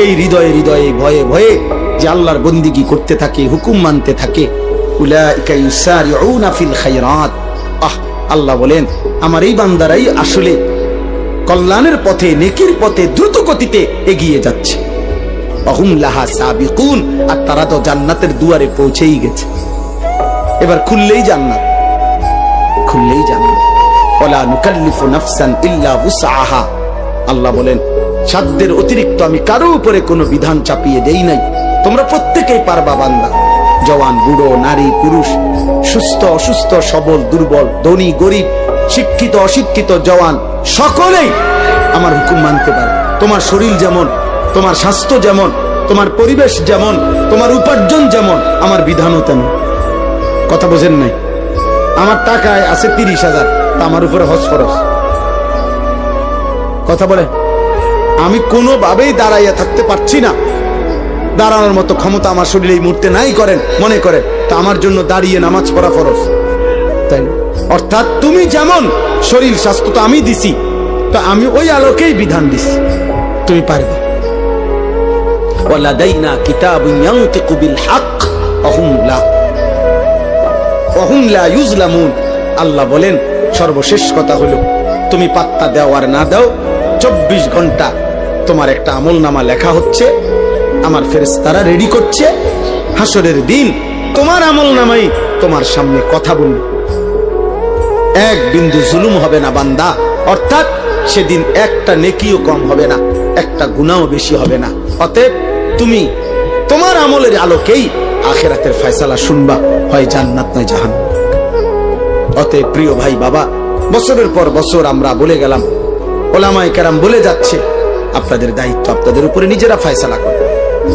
S1: এই হৃদয়ে হৃদয়ে ভয়ে ভয়ে যে আল্লাহর বন্দিগি করতে থাকে, হুকুম মানতে থাকে, উলাইকা ইউসারিউনা ফিল খায়রাত। আল্লাহ বলেন আমার এই বান্দারাই আসলে কল্যাণের পথে, নেকির পথে দ্রুত গতিতে এগিয়ে যাচ্ছে। ওয়াহুম লাহা সাবিকুন, আর তারা তো জান্নাতের দুয়ারে পৌঁছেই গেছে। এবার খুললেই জান্নাত, খুললেই জান্নাত। ওয়ালা নুকাল্লিফু নাফসান ইল্লা উসআহা, আল্লাহ বলেন সাধ্যের অতিরিক্ত আমি কারো উপরে কোনো বিধান চাপিয়ে দেই নাই, তোমরা প্রত্যেকেই পারবা বান্দা, জওয়ান, বুড়ো, নারী, পুরুষ, সুস্থ, অসুস্থ, সবল, দুর্বল, ধনী, গরিব, শিক্ষিত, অশিক্ষিত, জওয়ান, সকলেই আমার হুকুম মানতে পারে। তোমার শরীর যেমন, তোমার স্বাস্থ্য যেমন, তোমার পরিবেশ যেমন, তোমার উপার্জন যেমন, আমার বিধানও তেমন। কথা বোঝেন নাই? আমার টাকায় আছে 30,000, তা আমার উপরে হজ ফরজ। কথা বলে আমি কোনোভাবেই দাঁড়াইয়া থাকতে পারছি না, দাঁড়ানোর মতো ক্ষমতা আমার শরীরে এই মুহূর্তে নাই করেন মনে করেন, তা আমার জন্য দাঁড়িয়ে নামাজ পড়া ফরজ, তাই না? অর্থাৎ তুমি যেমন শরীর স্বাস্থ্য তো আমি দিছি, তো আমি ওই আলোকেই বিধান দিছি, তুমি পারবে। ওয়ালাদাইনা কিতাবুন ইয়ানতিকু বিল হক ওয়াহুম লা ইউজলামুন, আল্লাহ বলেন সর্বশেষ কথা হলো তুমি পাত্তা দাও আর না দাও, 24 ঘন্টা তোমার একটা আমলনামা লেখা হচ্ছে, আমার ফেরেশতারা রেডি করছে, হাসরের দিন তোমার আমলনামাই তোমার সামনে কথা বলবে, এক বিন্দু জুলুম হবে না বান্দা, অর্থাৎ সেদিন একটা নেকিও কম হবে না, একটা গুনাহও বেশি হবে না। অতএব তুমি তোমার আমলের আলোকেই আখিরাতের ফয়সালা শুনবা, হয় জান্নাত নয় জাহান্নাম। অতএব প্রিয় ভাই বাবা, বছরের পর বছর আমরা বলে গেলাম, ওলামায়ে কেরাম বলে যাচ্ছে, আপনাদের দায়িত্ব, আপনাদের উপরে নিজেরা ফয়সালা করো।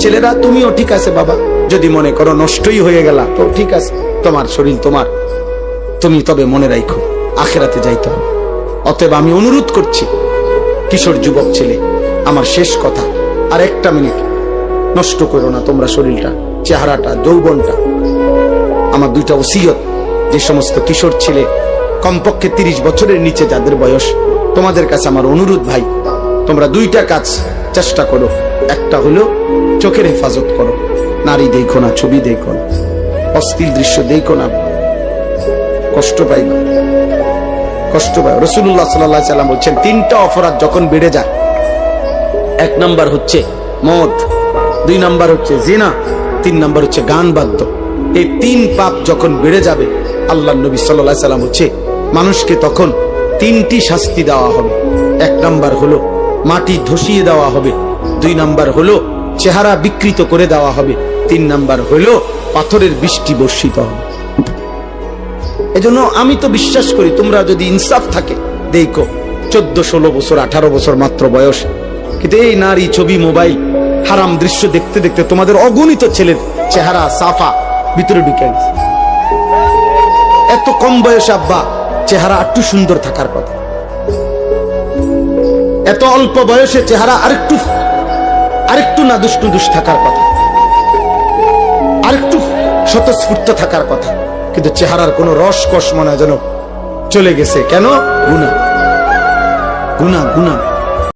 S1: ছেলেরা তুমিও ঠিক আছে বাবা, যদি মনে করো নষ্টই হয়ে গেল তো ঠিক আছে, তোমার শরীর তোমার, তুমি তবে মনে রাখো আখিরাতে যাইতে হবে। অতএব আমি অনুরোধ করছি কিশোর যুবক ছেলে, আমার শেষ কথা, আর একটা মিনিট নষ্ট করো না তোমরা শরীরটা, চেহারাটা, যৌবনটা। আমার দুইটা ওসিয়ত, যে সমস্ত কিশোর ছেলে কমপক্ষে 30 বছরের নিচে যাদের বয়স, তোমাদের কাছে আমার অনুরোধ ভাই, তোমরা দুইটা কাজ চেষ্টা করো। একটা হলো চোখের হেফাজত করো, নারী দেখো না, ছবি দেখো না, অশ্লীল দৃশ্য দেখো না, কষ্ট পাইবা, কষ্ট পাই। রাসূলুল্লাহ সাল্লাল্লাহু আলাইহি সাল্লাম বলছেন 3টা অপরাধ যখন বেড়ে যায়, 1 নাম্বার হচ্ছে মদ, 2 নাম্বার হচ্ছে জিনা, 3 নাম্বার হচ্ছে গান বাদ্য। এই 3 পাপ যখন বেড়ে যাবে, আল্লাহর নবী সাল্লাল্লাহু আলাইহি সাল্লাম হচ্ছে মানুষকে তখন 3টি শাস্তি দেওয়া হবে। 1 নাম্বার হলো মাটি ধসিয়ে দেওয়া হবে, 2 নাম্বার হলো চেহারা বিকৃত করে দেওয়া হবে, 3 নাম্বার হলো পাথরের বৃষ্টি বর্ষিত হবে। এজন্য আমি তো বিশ্বাস করি তোমরা যদি ইনসাফ থাকে, দেখো 14-16 বছর 18 বছর মাত্র বয়স, কিন্তু এই নারী ছবি, মোবাইল, হারাম দৃশ্য দেখতে দেখতে তোমাদের অগণিত ছেলের চেহারা সাফা ভিতরে ঢুকে গেছে। এত কম বয়সে আব্বা চেহারা একটু সুন্দর থাকার কথা, এত অল্প বয়সে চেহারা আরেকটু নাদুস নুদুস থাকার কথা, আরেকটু স্বতঃস্ফূর্ত থাকার কথা, কিন্তু চেহারার কোন রস কস মনে যেন চলে গেছে। কেন? গুনাহ, গুনাহ, গুনাহ।